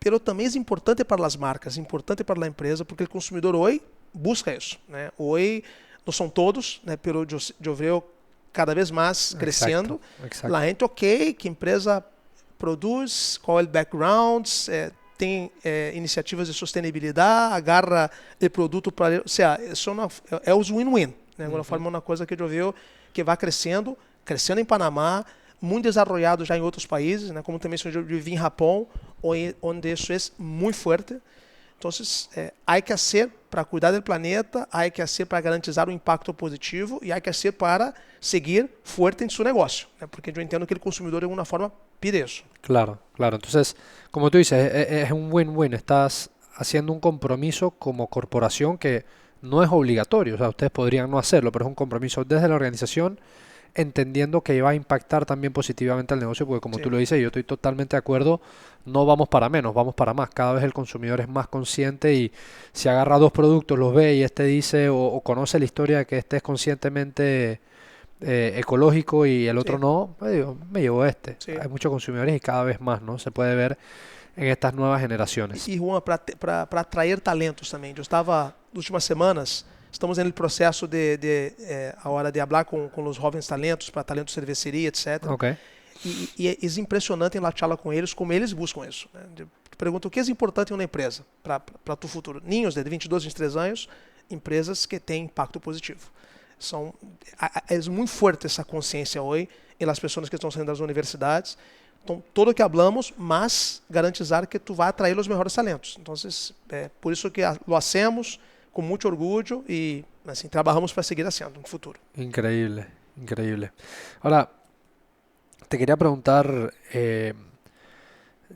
mas também é importante para as marcas, importante para a empresa, porque o consumidor hoje busca isso. Hoje não são todos, mas eu vejo cada vez mais crescendo. Exacto. A gente, que empresa produz, qual é o background, tem iniciativas de sustentabilidade, agarra o produto para... Ou seja, é os win-win. De alguma forma, uma coisa que eu vejo que vai crescendo em Panamá, muito desenvolvido já em outros países, como também eu vivi em Japão, onde isso é muito forte. Então, há que fazer para cuidar do planeta, há que fazer para garantizar um impacto positivo e há que fazer para seguir forte em seu negócio, porque eu entendo que o consumidor de alguma forma pide isso. Claro, claro. Entonces, como tú dices, es un win-win. Estás haciendo un compromiso como corporación que no es obligatorio, o sea, ustedes podrían no hacerlo, pero es un compromiso desde la organización, entendiendo que va a impactar también positivamente al negocio, porque como tú lo dices, yo estoy totalmente de acuerdo, no vamos para menos, vamos para más. Cada vez el consumidor es más consciente y si agarra dos productos, los ve y este dice o conoce la historia de que este es conscientemente ecológico y el otro no, me llevo este. Sí. Hay muchos consumidores y cada vez más, ¿no? Se puede ver en estas nuevas generaciones. E Juan, para atrair talentos também. Eu estava, nas últimas semanas, estamos no processo a hora de falar com os jovens talentos, para talento de cerveceria, etc. Okay. E é impressionante na charla com eles, como eles buscam isso. Te pergunto, o que é importante em uma empresa para tu futuro? Ninhos de 22, 23 anos, empresas que têm impacto positivo. É muito forte essa consciência hoje em as pessoas que estão saindo das universidades. Então, todo o que hablamos, mas garantizar que tu vai atrair os melhores talentos. Então, por isso que lo hacemos com muito orgulho e assim, trabalhamos para seguir haciendo no futuro. Increíble, increíble. Ahora, te quería preguntar,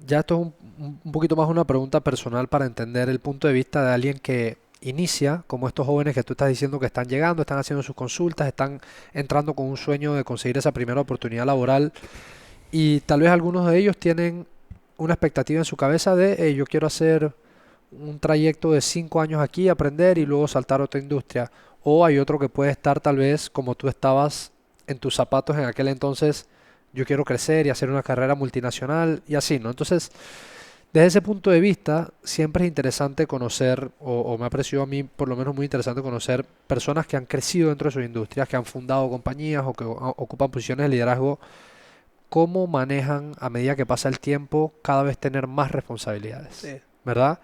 ya esto es un poquito más una pregunta personal para entender el punto de vista de alguien que inicia, como estos jóvenes que tú estás diciendo que están llegando, están haciendo sus consultas, están entrando con un sueño de conseguir esa primera oportunidad laboral. Y tal vez algunos de ellos tienen una expectativa en su cabeza de yo quiero hacer un trayecto de 5 años aquí, aprender y luego saltar a otra industria. O hay otro que puede estar tal vez como tú estabas en tus zapatos en aquel entonces, yo quiero crecer y hacer una carrera multinacional y así, ¿no? Entonces, desde ese punto de vista, siempre es interesante conocer, o me ha parecido a mí por lo menos muy interesante conocer personas que han crecido dentro de sus industrias, que han fundado compañías o que ocupan posiciones de liderazgo. ¿Cómo manejan a medida que pasa el tiempo cada vez tener más responsabilidades? Sí. ¿Verdad?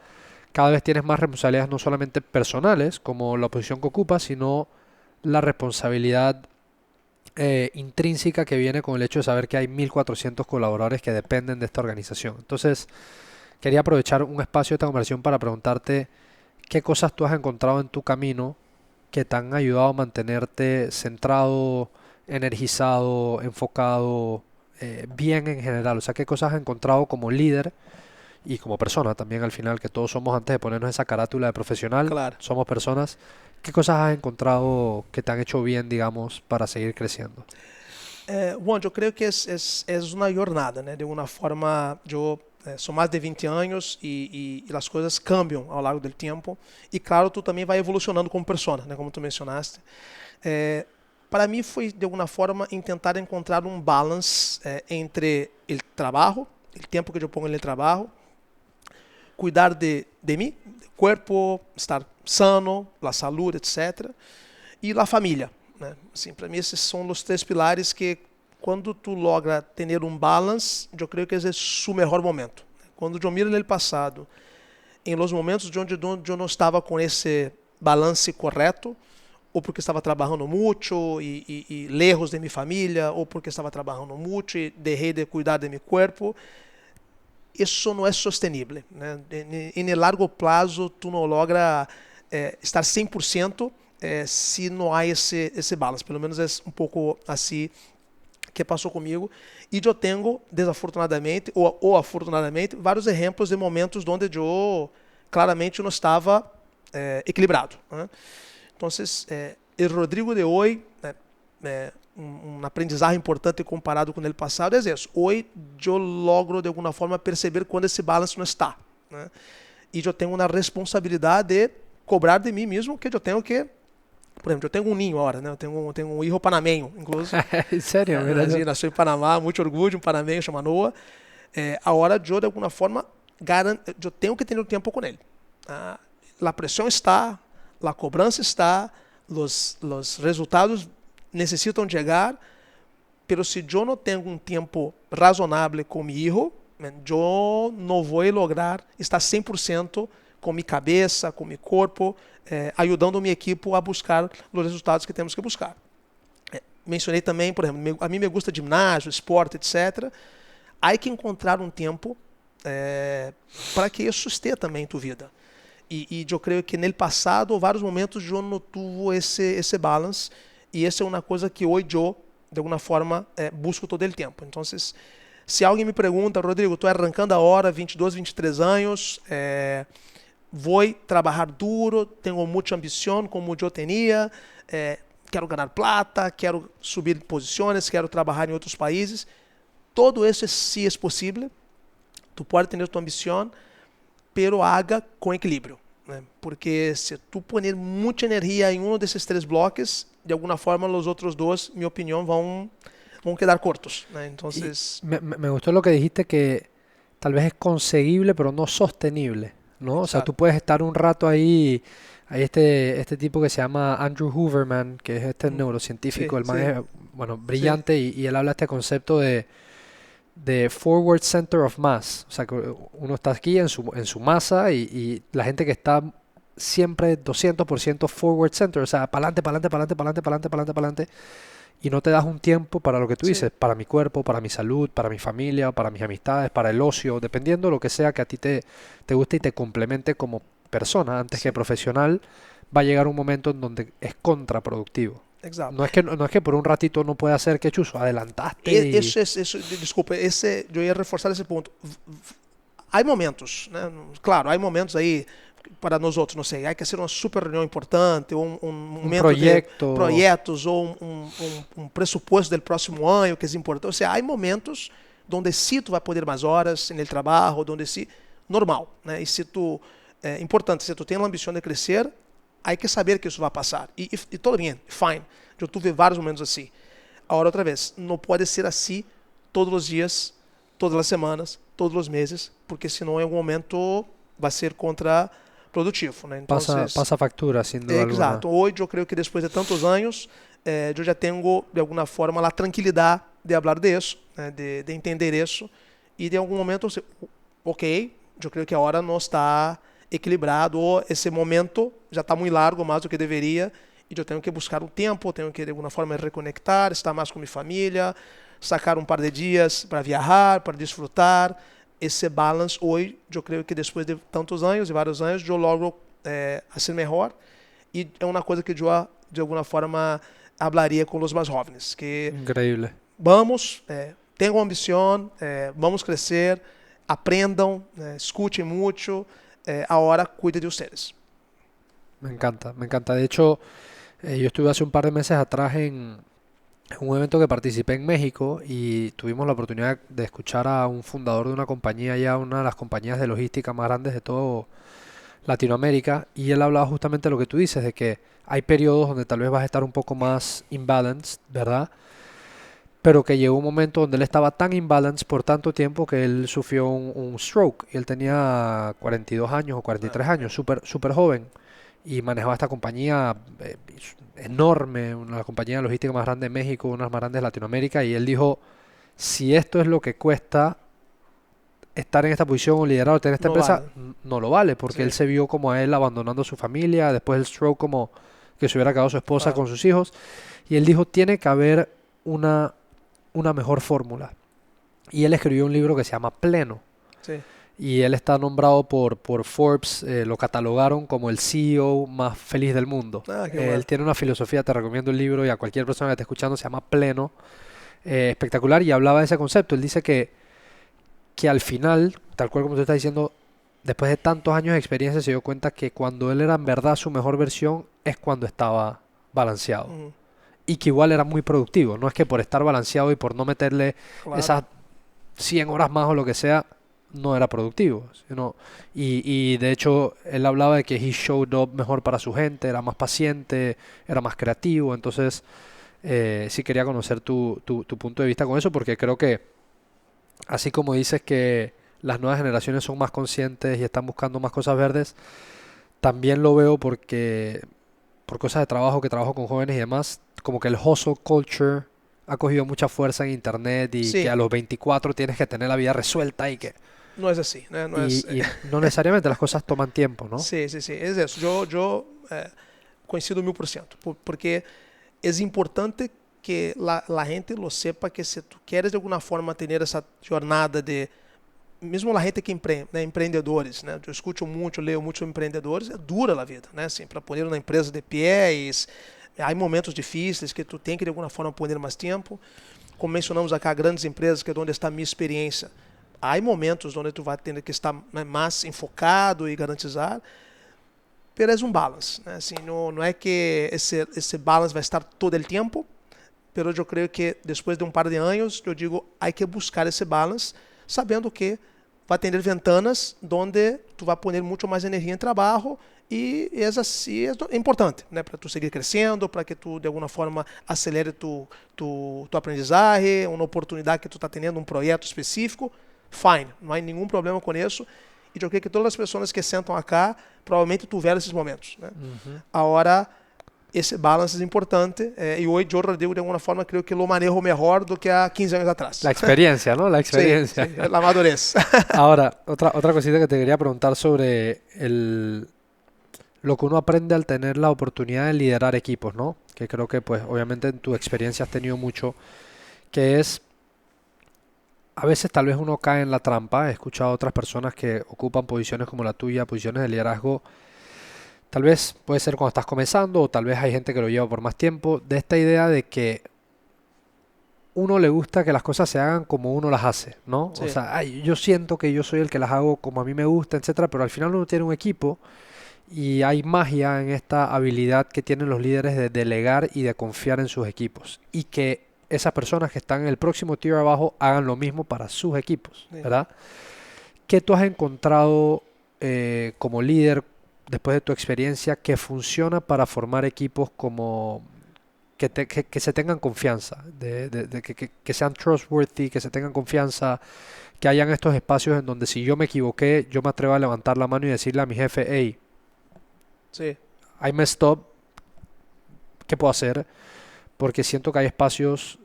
Cada vez tienes más responsabilidades no solamente personales, como la posición que ocupas, sino la responsabilidad intrínseca que viene con el hecho de saber que hay 1.400 colaboradores que dependen de esta organización. Entonces, quería aprovechar un espacio de esta conversación para preguntarte qué cosas tú has encontrado en tu camino que te han ayudado a mantenerte centrado, energizado, enfocado, bien en general? O sea, ¿qué cosas has encontrado como líder y como persona también al final, que todos somos, antes de ponernos esa carátula de profesional, Claro. somos personas? ¿Qué cosas has encontrado que te han hecho bien, digamos, para seguir creciendo? Juan, eu creio que é uma jornada, né? De alguma forma, eu sou mais de 20 anos e as coisas cambiam ao longo do tempo. E claro, tu também vai evolucionando como persona, né? Como tu mencionaste. Para mim foi, de alguma forma, tentar encontrar um balance entre o trabalho, o tempo que eu pongo no trabalho, cuidar de mim, do corpo, estar sano, a saúde, etc. E a família. Né? Assim, para mim, esses são os 3 pilares que, quando tu logra ter um balance, eu creio que esse é o melhor momento. Quando eu miro no passado, em los momentos onde eu não estava com esse balance correto, ou porque estava trabalhando muito e lejos de minha família, ou porque estava trabalhando muito e deixei de cuidar de meu corpo, isso não é sustentável. Né? Em largo prazo, tu não logra estar 100% se não há esse balance. Pelo menos é um pouco assim que passou comigo. E eu tenho, desafortunadamente ou afortunadamente, vários exemplos de momentos onde eu claramente não estava equilibrado. Né? Então, o Rodrigo de hoje, um aprendizagem importante comparado com o passado, é isso. Hoje eu logro, de alguma forma, perceber quando esse balance não está. Né? E eu tenho uma responsabilidade de cobrar de mim mesmo que eu tenho que... Por exemplo, eu tenho um ninho agora, né? Eu tenho um hijo panameño, incluso. ¿En serio? Nasceu em Panamá, muito orgulho, um panameño, chama Noah. Agora, eu, de alguma forma, eu tenho que ter um tempo com ele. A pressão está, a cobrança está, os resultados necessitam chegar, mas se eu não tenho um tempo razonável com meu hijo, eu não vou lograr estar 100% com minha cabeça, com meu corpo, ajudando minha equipe a buscar os resultados que temos que buscar. Mencionei também, por exemplo, a mim me gusta ginásio, esporte, etc. Há que encontrar um tempo para que isso esteja também em tua vida. E eu creio que no passado, vários momentos, eu não tive esse balance, e essa é uma coisa que hoje eu, de alguma forma, busco todo o tempo. Então, se alguém me pergunta, Rodrigo, estou arrancando a hora, 22, 23 anos, vou trabalhar duro, tenho muita ambição, como eu tinha, quero ganhar plata, quero subir posições, quero trabalhar em outros países. Todo isso sim é possível. Tu pode ter tua ambição, pero haga com equilíbrio. Né? Porque se tu poner muita energia em um desses 3 blocos, de alguma forma os outros 2, minha opinião, vão quedar cortos. Né? Então, me gustó lo que dijiste, que tal vez es conseguible, pero no sostenible. ¿No? O sea, tú puedes estar un rato ahí. Hay este tipo que se llama Andrew Huberman, que es este neurocientífico, el man es, bueno, brillante, y él habla de este concepto de forward center of mass. O sea, que uno está aquí en su masa y la gente que está siempre 200% forward center, o sea, para adelante, y no te das un tiempo para lo que tú dices, para mi cuerpo, para mi salud, para mi familia, para mis amistades, para el ocio, dependiendo de lo que sea que a ti te guste y te complemente como persona antes que profesional. Va a llegar un momento en donde es contraproductivo. Exacto. No es que por un ratito no pueda hacer que chuzo, adelantaste. Desculpa, eu ia reforçar esse ponto. Há momentos, né? Claro, há momentos aí para nós outros, não sei, há que ser uma super reunião importante, ou um momento projeto. de projetos, ou um pressuposto do próximo ano que é importante. Ou seja, há momentos onde sim tu vai poder mais horas no trabalho, onde sim, normal, né? E se tu, importante, se tu tem a ambição de crescer, há que saber que isso vai passar. E tudo bem, fine. Eu tive vários momentos assim. Agora, outra vez, não pode ser assim todos os dias, todas as semanas, todos os meses, porque senão em algum momento vai ser contraprodutivo. Né? Então, passa factura, sem dúvida alguma. Exato. Hoje eu creio que depois de tantos anos, eu já tenho, de alguma forma, a tranquilidade de falar disso, né? de entender isso, e de algum momento, ok, eu creio que a hora não está equilibrado, ou esse momento já está muito largo, mais do que deveria, e eu tenho que buscar um tempo, tenho que de alguma forma reconectar, estar mais com minha família, sacar um par de dias para viajar, para desfrutar. Esse balance hoje, eu creio que depois de tantos anos e vários anos, eu logro ser melhor, e é uma coisa que eu, de alguma forma, hablaria com os mais jovens. Que Increíble. Vamos, tenham ambição, vamos crescer, aprendam, escutem muito, agora cuide de vocês. Me encanta, me encanta. De hecho, yo estuve hace un par de meses atrás en un evento que participé en México y tuvimos la oportunidad de escuchar a un fundador de una compañía, ya una de las compañías de logística más grandes de todo Latinoamérica, y él hablaba justamente de lo que tú dices, de que hay periodos donde tal vez vas a estar un poco más imbalanced, ¿verdad? Pero que llegó un momento donde él estaba tan imbalanced por tanto tiempo que él sufrió un stroke, y él tenía 42 años o 43 años, súper joven, y manejaba esta compañía enorme, una de las compañías logísticas más grandes de México, una de las más grandes de Latinoamérica, y él dijo, si esto es lo que cuesta estar en esta posición o liderar o tener esta empresa, no lo vale, porque él se vio como a él abandonando a su familia, después del stroke como que se hubiera quedado su esposa con sus hijos, y él dijo, tiene que haber una mejor fórmula. Y él escribió un libro que se llama Pleno. Sí. Y él está nombrado por Forbes, lo catalogaron como el CEO más feliz del mundo. Él tiene una filosofía, te recomiendo el libro, y a cualquier persona que esté escuchando, se llama Pleno. Espectacular, y hablaba de ese concepto. Él dice que al final, tal cual como tú estás diciendo, después de tantos años de experiencia, se dio cuenta que cuando él era en verdad su mejor versión es cuando estaba balanceado. Y que igual era muy productivo. No es que por estar balanceado y por no meterle esas 100 horas más o lo que sea, no era productivo, sino, y de hecho él hablaba de que he showed up mejor para su gente, era más paciente, era más creativo. Entonces sí quería conocer tu punto de vista con eso, porque creo que así como dices que las nuevas generaciones son más conscientes y están buscando más cosas verdes, también lo veo porque por cosas de trabajo, que trabajo con jóvenes y demás, como que el hustle culture ha cogido mucha fuerza en internet, y que a los 24 tienes que tener la vida resuelta y que... No es así. Y no necesariamente las cosas toman tiempo, ¿no? Sí, es eso. Yo coincido 1000%, porque es importante que la gente lo sepa, que si tú quieres de alguna forma tener esa jornada de... Mesmo la gente que empreende, né, empreendedores, né? Eu escuto muito, leio muitos empreendedores, é dura a vida, né? Assim, para pôr uma empresa de pés, há momentos difíceis que tu tem que de alguma forma pôr mais tempo. Como mencionamos acá, grandes empresas, que é onde está a minha experiência, há momentos onde tu vai ter que estar, né, mais enfocado e garantizar, mas é um balance, né? Assim, não é que esse balance vai estar todo o tempo, mas eu creio que depois de um par de anos, eu digo, há que buscar esse balance, sabendo que vai ter ventanas onde tu vai pôr muito mais energia em trabalho, e isso assim é importante, né, para tu seguir crescendo, para que tu de alguma forma acelere tu aprendizagem, uma oportunidade que tu está tendo, um projeto específico, fine, não há nenhum problema com isso. E eu creio que todas as pessoas que sentam acá provavelmente tiveram esses momentos, né? Agora, esse balance é importante, e hoje eu, Rodrigo, de alguma forma, creio que lo manejo melhor do que há 15 anos atrás. La experiencia, ¿no? La experiencia. Sí, la madurez. Ahora, otra cosita que te quería preguntar sobre lo que uno aprende al tener la oportunidad de liderar equipos, ¿no? Que creo que, pues, obviamente en tu experiencia has tenido mucho, que es, a veces tal vez uno cae en la trampa. He escuchado a otras personas que ocupan posiciones como la tuya, posiciones de liderazgo. Tal vez puede ser cuando estás comenzando, o tal vez hay gente que lo lleva por más tiempo, de esta idea de que uno le gusta que las cosas se hagan como uno las hace, ¿no? Sí. O sea, yo siento que yo soy el que las hago como a mí me gusta, etcétera, pero al final uno tiene un equipo, y hay magia en esta habilidad que tienen los líderes de delegar y de confiar en sus equipos, y que esas personas que están en el próximo tier abajo hagan lo mismo para sus equipos, ¿verdad? ¿Qué tú has encontrado como líder, después de tu experiencia, que funciona para formar equipos como que se tengan confianza, que sean trustworthy, que se tengan confianza, que hayan estos espacios en donde si yo me equivoqué, yo me atrevo a levantar la mano y decirle a mi jefe, hey, Sí. I messed up, ¿qué puedo hacer? Porque siento que hay espacios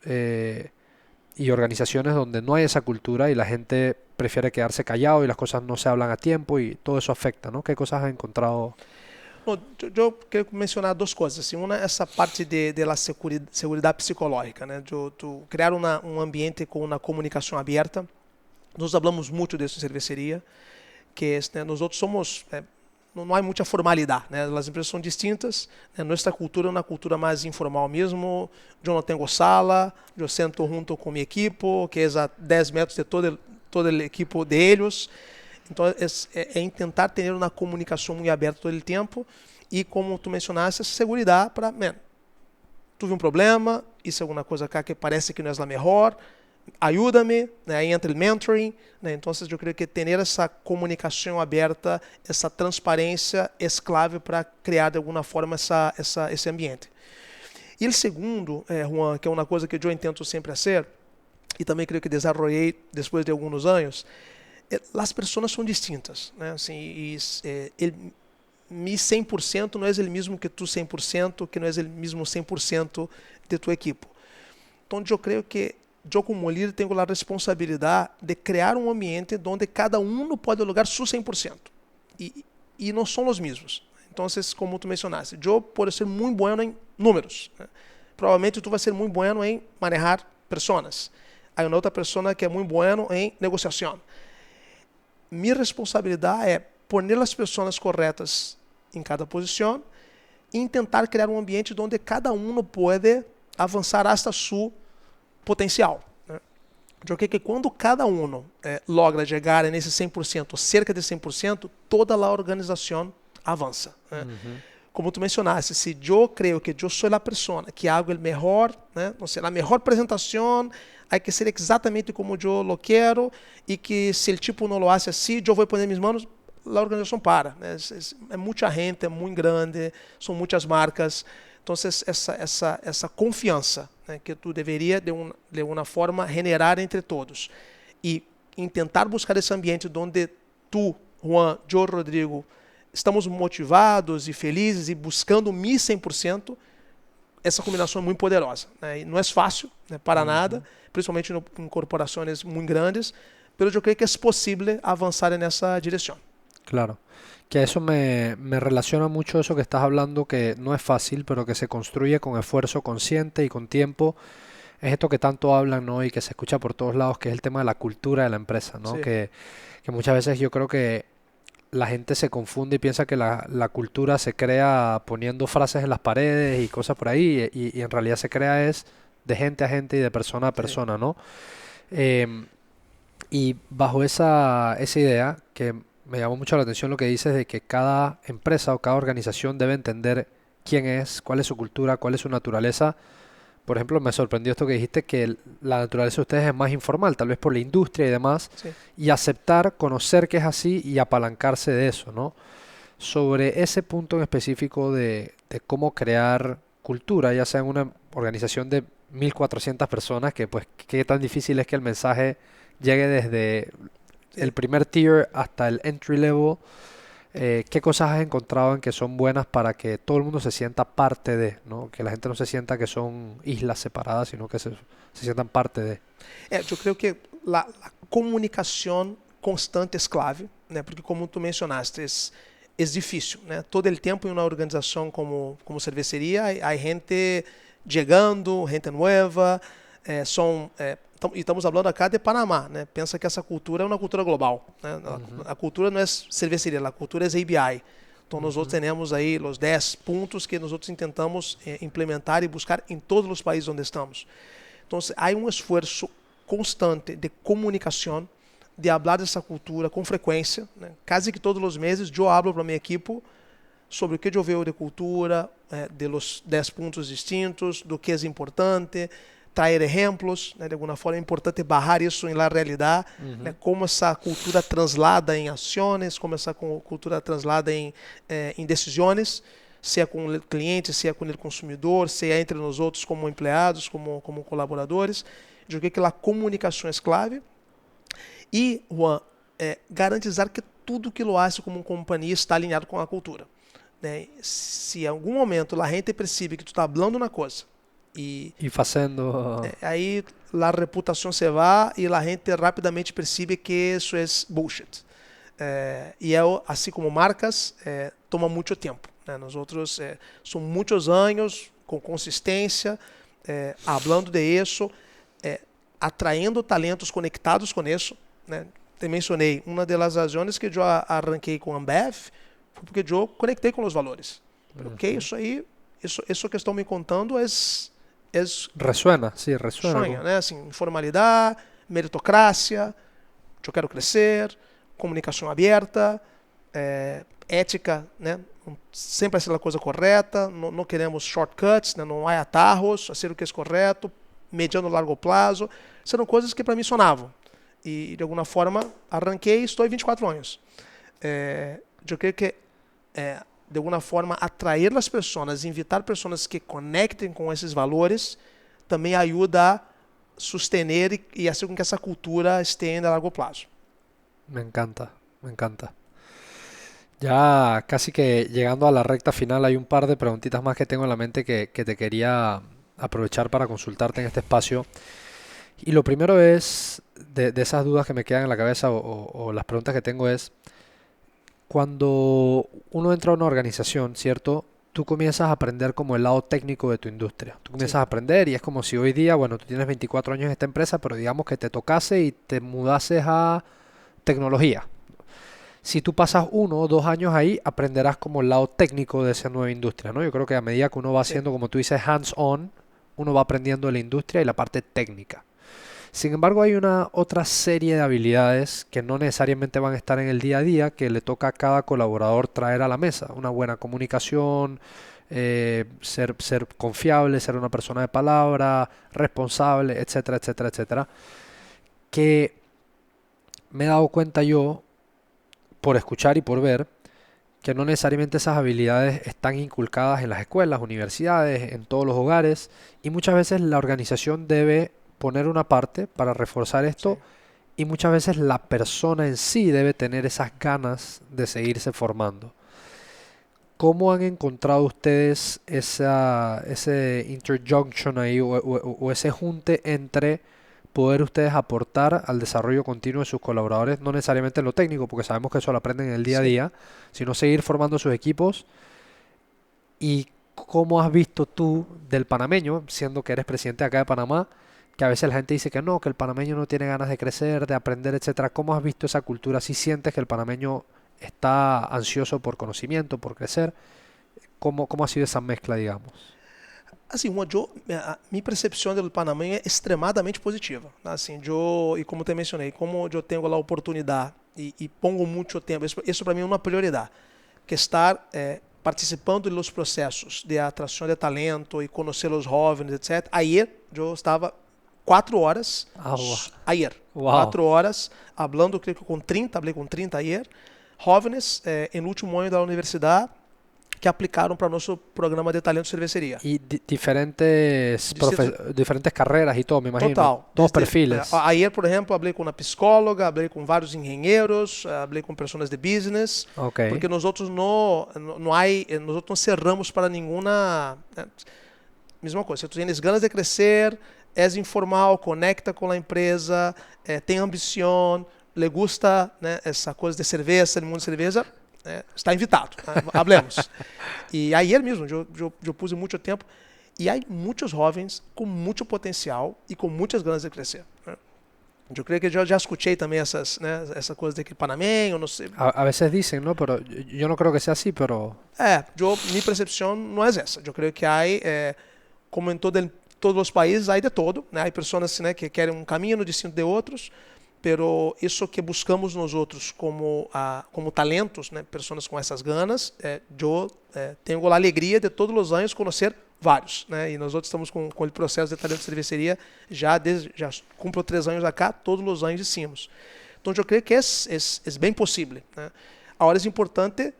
y organizaciones donde no hay esa cultura, y la gente prefiere quedarse callado y las cosas no se hablan a tiempo, y todo eso afecta, ¿no? ¿Qué cosas has encontrado? Bom, eu quero mencionar duas coisas. Assim, uma é essa parte de la seguridade psicológica, né? De criar um ambiente com uma comunicação aberta. Nós falamos muito disso em cerveceria, que né, nós outros somos não há muita formalidade, né? As empresas são distintas, né? Nossa cultura é uma cultura mais informal mesmo. Eu não tenho sala, eu sento junto com minha equipe, que é a 10 metros de toda a equipe deles. Então, é tentar ter uma comunicação muito aberta todo o tempo e, como tu mencionaste, segurança para, tive um problema, isso é alguma coisa cá que parece que não é a melhor, ajuda-me, né? Aí entra o mentoring, né? Então, eu creio que ter essa comunicação aberta, essa transparência é clave para criar de alguma forma esse ambiente. E o segundo, Juan, que é uma coisa que eu tento sempre fazer, e também creio que desenvolvi depois de alguns anos, as pessoas são distintas, né? Assim, mi 100% não é o mesmo que tu 100%, que não é o mesmo 100% de tua equipe. Então, eu creio que eu, como líder, tenho a responsabilidade de criar um ambiente onde cada um pode jogar seu 100%. E não são os mesmos. Então, como tu mencionaste, eu posso ser muito bueno em números, né? Provavelmente tu vai ser muito bueno em manejar pessoas. Há uma outra pessoa que é muito bueno em negociação. Minha responsabilidade é pôr as pessoas corretas em cada posição e tentar criar um ambiente onde cada um pode avançar hasta seu potencial, né? Eu creio que quando cada um logra chegar nesse 100%, cerca de 100%, toda a organização avança, né? Como tu mencionaste, se eu creio que eu sou a pessoa que hago o melhor, né? Não sei, a melhor apresentação, há que ser exatamente como eu lo quero, e que se o tipo não lo hace assim, eu vou pôr minhas mãos, a organização para, né? É muita gente, é muito grande, são muitas marcas. Então, essa confiança, né, que tu deveria, de uma forma, generar entre todos. E em tentar buscar esse ambiente onde tu, Juan, eu, Rodrigo, estamos motivados e felizes e buscando 1.100%, essa combinação é muito poderosa, né? E não é fácil, né, para nada, principalmente em corporações muito grandes, mas eu creio que é possível avançar nessa direção. Claro, que eso me relaciona mucho eso que estás hablando, que no es fácil, pero que se construye con esfuerzo consciente y con tiempo. Es esto que tanto hablan, ¿no? Y que se escucha por todos lados, que es el tema de la cultura de la empresa, ¿no? Sí. Que muchas veces yo creo que la gente se confunde y piensa que la cultura se crea poniendo frases en las paredes y cosas por ahí, y en realidad se crea es de gente a gente y de persona a persona, ¿no? Y bajo esa idea, que me llamó mucho la atención lo que dices de que cada empresa o cada organización debe entender quién es, cuál es su cultura, cuál es su naturaleza. Por ejemplo, me sorprendió esto que dijiste, que la naturaleza de ustedes es más informal, tal vez por la industria y demás, Sí. y aceptar, conocer que es así y apalancarse de eso, ¿no? Sobre ese punto en específico de cómo crear cultura, ya sea en una organización de 1.400 personas, que pues qué tan difícil es que el mensaje llegue desde el primer tier hasta el entry level. ¿Qué cosas has encontrado en que son buenas para que todo el mundo se sienta parte de, ¿no? Que la gente no se sienta que son islas separadas, sino que se sientan parte de? Eu creio que a comunicação constante é clave, né? Porque, como tu mencionaste, é difícil, né? Todo o tempo em uma organização como cerveceria, há gente chegando, gente nova, e estamos falando acá de Panamá, né? Pensa que essa cultura é uma cultura global, né? A cultura não é cerveceria, a cultura é ABI. Então, nós outros temos aí os 10 pontos que nós outros tentamos implementar e buscar em todos os países onde estamos. Então, há um esforço constante de comunicação, de falar dessa cultura com frequência, né? Quase que todos os meses eu falo para a minha equipe sobre o que eu vejo de cultura, de los 10 pontos distintos, do que é importante, trazer exemplos, né? De alguma forma é importante barrar isso na realidade, né? Como essa cultura translada em ações, como essa cultura translada em decisões, seja com o cliente, seja com o consumidor, seja entre nós outros como empregados, como colaboradores. Eu creio que a comunicação é clave. E, Juan, garantizar que tudo que lo hace como companhia está alinhado com a cultura, né? Se em algum momento a gente percebe que tu está falando uma coisa e fazendo, aí a reputação se vai e a gente rapidamente percebe que isso é bullshit. E assim como marcas, toma muito tempo, né? Nós outros são muitos anos com consistência, falando de isso, atraindo talentos conectados com isso, né? Te mencionei, uma das razões que eu arranquei com a Ambev foi porque eu conectei com os valores. Ok, isso que estão me contando resuena, sí, resuena. Sonha, né? Assim, informalidade, meritocracia, eu quero crescer, comunicação aberta, ética, né? Sempre ser a coisa correta, não queremos shortcuts, né? Não há atarros, fazer o que é correto, mediano e largo prazo. São coisas que para mim sonavam. E, de alguma forma, arranquei e estou há 24 anos. Eu creio que, de alguma forma, atrair as pessoas, invitar pessoas que conectem com esses valores, também ajuda a sostener e fazer com que essa cultura estenda a largo prazo. Me encanta, me encanta. Ya casi que llegando a la recta final, hay un par de preguntitas más que tengo en la mente que te quería aprovechar para consultarte en este espacio. Y lo primero es, de esas dudas que me quedan en la cabeza o las preguntas que tengo es, cuando uno entra a una organización, ¿cierto? Tú comienzas a aprender como el lado técnico de tu industria. Tú comienzas a aprender y es como si hoy día, bueno, tú tienes 24 años en esta empresa, pero digamos que te tocase y te mudases a tecnología. Si tú pasas 1 o 2 años ahí, aprenderás como el lado técnico de esa nueva industria, ¿no? Yo creo que a medida que uno va haciendo, como tú dices, hands-on, uno va aprendiendo de la industria y la parte técnica. Sin embargo, hay una otra serie de habilidades que no necesariamente van a estar en el día a día, que le toca a cada colaborador traer a la mesa. Una buena comunicación, ser confiable, ser una persona de palabra, responsable, etcétera, etcétera, etcétera. Que me he dado cuenta yo, por escuchar y por ver, que no necesariamente esas habilidades están inculcadas en las escuelas, universidades, en todos los hogares, y muchas veces la organización debe poner una parte para reforzar esto, y muchas veces la persona en sí debe tener esas ganas de seguirse formando. ¿Cómo han encontrado ustedes ese interjunction ahí o ese junte entre poder ustedes aportar al desarrollo continuo de sus colaboradores, no necesariamente en lo técnico, porque sabemos que eso lo aprenden en el día a día, sino seguir formando sus equipos? ¿Y cómo has visto tú del panameño, siendo que eres presidente acá de Panamá, que a veces la gente dice que no, que el panameño no tiene ganas de crecer, de aprender, etcétera? ¿Cómo has visto esa cultura? ¿Si sientes que el panameño está ansioso por conocimiento, por crecer? ¿Cómo ha sido esa mezcla, digamos? Assim, minha percepção do Panamá é extremadamente positiva. Assim, e como te mencionei, como eu tenho a oportunidade e pongo muito tempo, isso para mim é uma prioridade, que estar participando dos processos de atração de talento e conhecer os jovens, etc. Ayer eu estava 4 horas, ayer, 4 horas, falando com 30, falei com 30 ayer, jovens no último ano da universidade, que aplicaram para o nosso programa de talento de cervecería. Y diferentes carreras y todo, me imagino. Total. Todos perfiles. Ayer, por exemplo, falei com uma psicóloga, falei com vários engenheiros, falei com pessoas de business, porque nós outros não cerramos para nenhuma... Mesma coisa, se tu tens ganas de crescer, és informal, conecta com a empresa, tem ambição, le gusta, né, essa coisa de cerveja, no mundo de cerveja, está invitado, hablemos. E ayer mesmo, eu pus muito tempo, e há muitos jovens com muito potencial e com muitas ganas de crescer. Eu creio que eu já escutei também essa coisa de que panameño, não sei. A veces dicen, ¿no? Pero yo no creo que sea así, pero... Minha percepção não é essa. Eu creio que há, como em todos os países, há de todo. Né? Há pessoas né, que querem um caminho distinto de outros, pero isso que buscamos nós outros como talentos, né, pessoas com essas ganas, eu tenho a alegria de todos os anos conhecer vários, né, e nós outros estamos com o processo de talento de cerveceria já cumpro 3 anos acá, todos os anos hicimos. Então eu creio que é bem possível, né. Agora é importante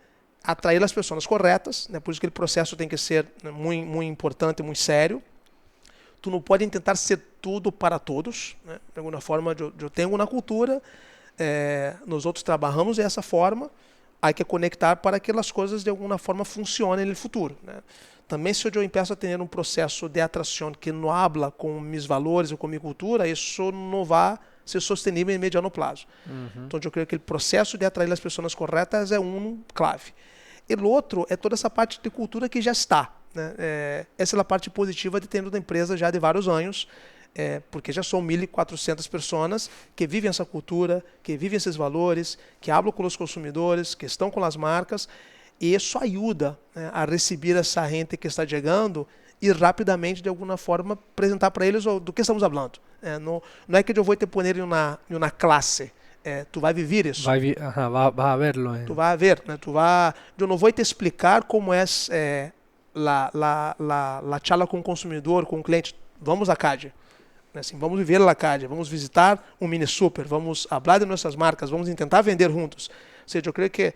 atrair as pessoas corretas, né, por isso que o processo tem que ser muito, muito importante, muito sério. Tu não pode tentar ser tudo para todos, né? De alguma forma, eu tenho uma cultura, nós outros trabalhamos dessa forma, há que conectar para que as coisas de alguma forma funcionem no futuro, né? Também se eu empeço a ter um processo de atração que não habla com meus valores ou com minha cultura, isso não vai ser sostenível em mediano prazo. Então eu creio que o processo de atrair as pessoas corretas é clave. E o outro é toda essa parte de cultura que já está. Né? Essa é a parte positiva de ter uma empresa já de vários anos, porque já são 1.400 pessoas que vivem essa cultura, que vivem esses valores, que falam com os consumidores, que estão com as marcas, E isso ajuda, né, a receber essa gente que está chegando e rapidamente, de alguma forma, apresentar para eles do que estamos falando. Não é que eu vou te pôr em uma classe. Tu vai viver isso. Vas a verlo. Tu vai ver, né? Eu não vou te explicar como é a charla com o consumidor, com o cliente. Vamos à CAD. Assim, vamos viver a CAD, vamos visitar um mini super, vamos falar de nossas marcas, vamos tentar vender juntos. Ou seja, eu creio que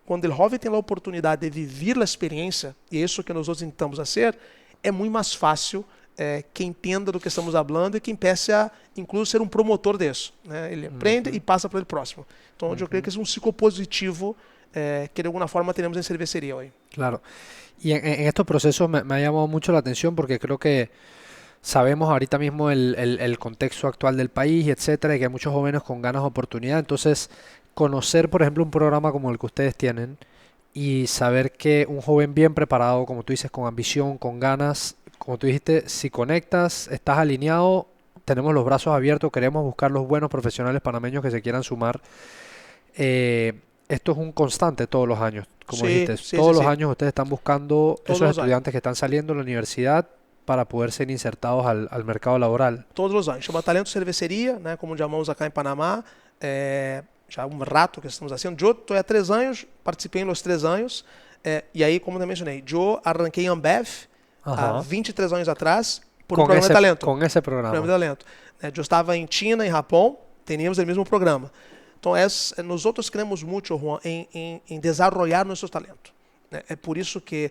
quando o jovem tem a oportunidade de viver a experiência, e isso que nós tentamos fazer, é muito mais fácil que entenda do que estamos falando e que empiece a, inclusive, ser um promotor disso. Né? Ele aprende e passa para o próximo. Então, eu creio que esse é um ciclo positivo que de alguna forma tenemos en cervecería hoy. Claro. Y en estos procesos me ha llamado mucho la atención porque creo que sabemos ahorita mismo el contexto actual del país, etcétera, y que hay muchos jóvenes con ganas de oportunidad. Entonces, conocer, por ejemplo, un programa como el que ustedes tienen y saber que un joven bien preparado, como tú dices, con ambición, con ganas, como tú dijiste, si conectas, estás alineado, tenemos los brazos abiertos, queremos buscar los buenos profesionales panameños que se quieran sumar. Esto es un constante todos los años, como dijiste. Todos los años ustedes están buscando esos estudiantes que están saliendo de la universidad para poder ser insertados al mercado laboral. Todos os anos. Chama Talento Cerveceria, né, como chamamos acá em Panamá. Já há um rato que estamos fazendo. Eu estou há 3 anos, participei nos 3 anos. E aí, como eu mencionei, eu arranquei em Ambev há 23 anos atrás por um programa de talento. Com esse programa. De talento. Eu estava em China, em Japão, teníamos o mesmo programa. Então, nós outros queremos muito, Juan, em desenvolver nossos talentos. É por isso que,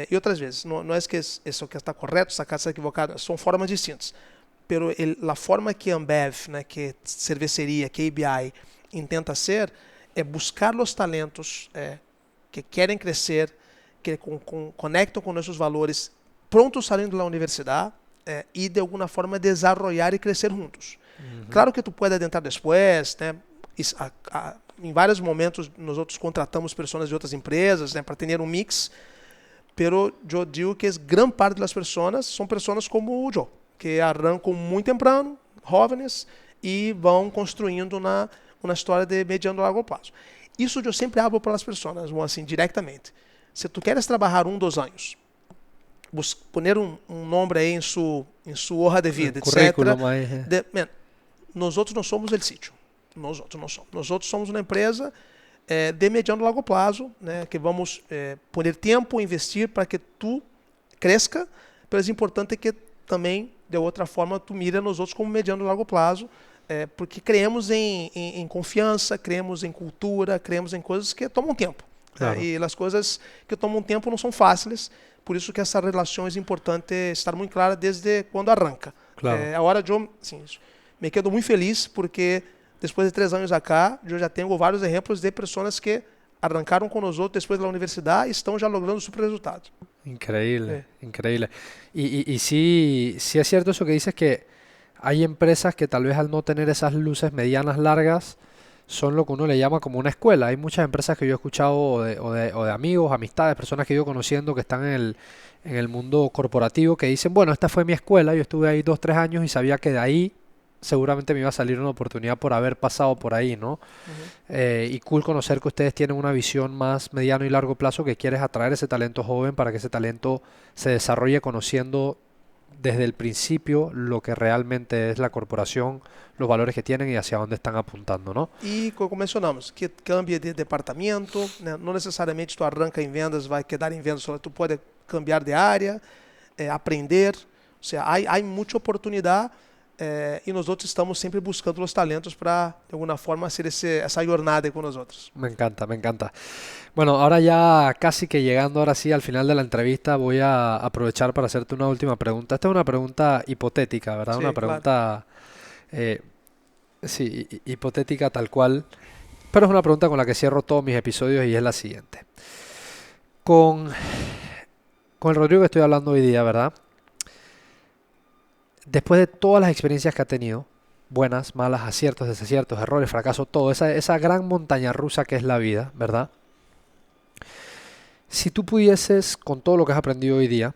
e outras vezes, não é que isso que está correto, está equivocado, são formas distintas. Pero a forma que Ambev, né, que cerveceria, que ABI intenta ser, é buscar os talentos que querem crescer, que conectam com nossos valores, prontos saindo da universidade e, de alguma forma, desenvolver e crescer juntos. Claro que tu pode adentrar depois, né? Em vários momentos nós outros contratamos pessoas de outras empresas, né, para ter um mix, pero eu digo que grande parte das pessoas são pessoas como o Joe, que arrancam muito temprano, jovens, e vão construindo uma história de mediano e longo prazo. Isso eu sempre abro para as pessoas, assim, diretamente. Se tu queres trabalhar 1, 2 anos, poner um nome aí em sua hoja de vida, etc. Nós outros não somos o sítio. Nós outros não somos. Nós outros somos uma empresa de mediano e longo prazo, né, que vamos poner tempo, investir para que tu cresça, mas é importante que também, de outra forma, tu mira nos outros como mediano e longo prazo, porque creemos em confiança, creemos em cultura, creemos em coisas que tomam tempo. Claro. E as coisas que tomam tempo não são fáceis, por isso que essa relação é importante estar muito clara desde quando arranca. Claro. Agora eu me quedo muito feliz porque depois de 3 anos acá, eu já tenho vários exemplos de pessoas que arrancaram com nós outros depois da universidade e estão já logrando super resultados. Increíble, increíble. Y sí es cierto eso que dices, que hay empresas que tal vez al no tener esas luces medianas largas son lo que uno le llama como una escuela. Hay muchas empresas que yo he escuchado o de amigos, amistades, personas que yo conociendo que están en el mundo corporativo que dicen, bueno, esta fue mi escuela, yo estuve ahí 2, 3 años y sabía que de ahí seguramente me iba a salir una oportunidad por haber pasado por ahí, ¿no? Y cool conocer que ustedes tienen una visión más mediano y largo plazo, que quieres atraer ese talento joven para que ese talento se desarrolle conociendo desde el principio lo que realmente es la corporación, los valores que tienen y hacia dónde están apuntando, ¿no? E como mencionamos, que cambie de departamento, né? Não necessariamente tu arranca em vendas, vai quedar em vendas, tu pode cambiar de área, aprender, ou seja, há muita oportunidade. E nós outros estamos sempre buscando os talentos para, de alguma forma, hacer essa jornada com nós outros. Me encanta, me encanta. Bueno, ahora ya casi que llegando ahora sí al final de la entrevista, voy a aprovechar para hacerte una última pregunta. Esta es una pregunta hipotética, ¿verdad? Sí, una pregunta, claro. Sí, hipotética tal cual, pero es una pregunta con la que cierro todos mis episodios y es la siguiente. Con el Rodrigo que estoy hablando hoy día, ¿verdad? Después de todas las experiencias que ha tenido, buenas, malas, aciertos, desaciertos, errores, fracasos, todo, esa gran montaña rusa que es la vida, ¿verdad? Si tú pudieses, con todo lo que has aprendido hoy día,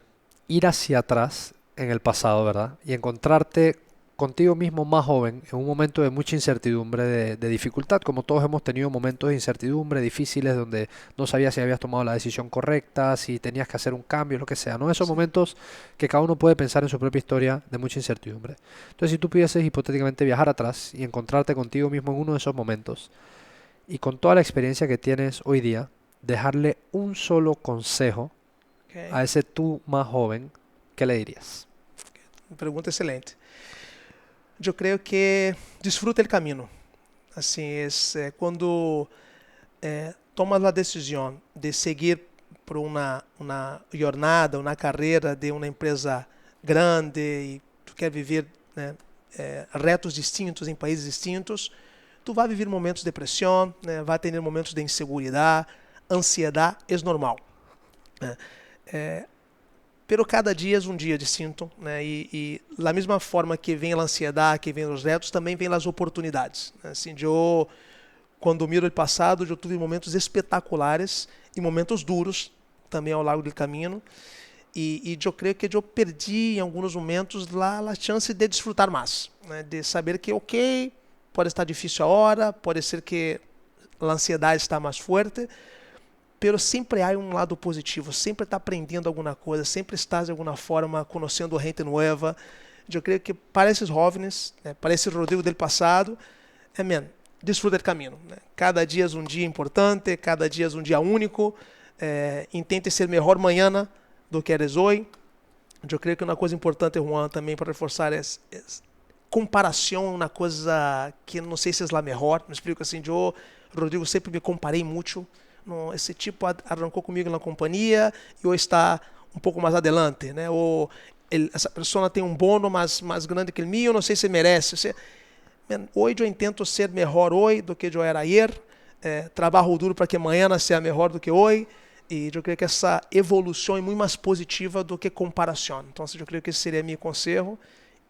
ir hacia atrás en el pasado, ¿verdad? Y encontrarte contigo mismo más joven, en un momento de mucha incertidumbre, de dificultad, como todos hemos tenido momentos de incertidumbre difíciles donde no sabías si habías tomado la decisión correcta, si tenías que hacer un cambio, lo que sea, ¿no? Esos momentos que cada uno puede pensar en su propia historia de mucha incertidumbre. Entonces, si tú pudieses hipotéticamente viajar atrás y encontrarte contigo mismo en uno de esos momentos y con toda la experiencia que tienes hoy día, dejarle un solo consejo a ese tú más joven, ¿qué le dirías? Pergunta excelente. Eu creio que desfruta o caminho. Assim, quando tomas a decisão de seguir por uma jornada, uma carreira de uma empresa grande e tu quer viver, né, retos distintos em países distintos, tu vai viver momentos de pressão, né, vai ter momentos de insegurança, ansiedade, é normal. Pero cada dia é um dia distinto, né? E da mesma forma que vem a ansiedade, que vem os retos, também vem as oportunidades. Assim, quando miro o passado, eu tive momentos espetaculares e momentos duros também ao longo do caminho. E eu creio que eu perdi em alguns momentos a chance de desfrutar mais, né? De saber que, ok, pode estar difícil a hora, pode ser que a ansiedade está mais forte, pero sempre há um lado positivo, sempre está aprendendo alguma coisa, sempre estás de alguma forma conhecendo gente nova. Eu creio que para esses jovens, né, para esse Rodrigo do passado, desfruta do caminho. Né? Cada dia é um dia importante, cada dia é um dia único. Intente ser melhor amanhã do que eres hoje. Eu creio que uma coisa importante, Juan, também para reforçar é comparação, uma coisa que não sei se é a melhor. Me explico assim, eu, Rodrigo, sempre me comparei muito. No, esse tipo arrancou comigo na companhia e hoje está um pouco mais adelante, né? Ou essa pessoa tem um bônus mais grande que o meu, não sei se merece. Hoje eu tento ser melhor hoje do que eu era ayer. Trabalho duro para que amanhã seja melhor do que hoje. E eu creio que essa evolução é muito mais positiva do que comparação. Então, eu creio que esse seria meu conselho.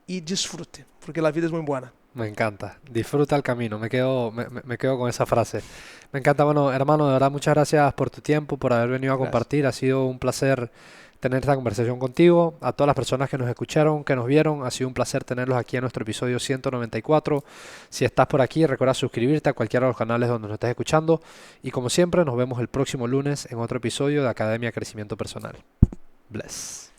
E desfrute, porque a vida é muito boa. Me encanta, disfruta el camino, me quedo con esa frase. Me encanta, bueno, hermano, de verdad muchas gracias por tu tiempo, por haber venido a compartir, ha sido un placer tener esta conversación contigo. A todas las personas que nos escucharon, que nos vieron, ha sido un placer tenerlos aquí en nuestro episodio 194. Si estás por aquí, recuerda suscribirte a cualquiera de los canales donde nos estés escuchando y como siempre nos vemos el próximo lunes en otro episodio de Academia Crecimiento Personal. Bless.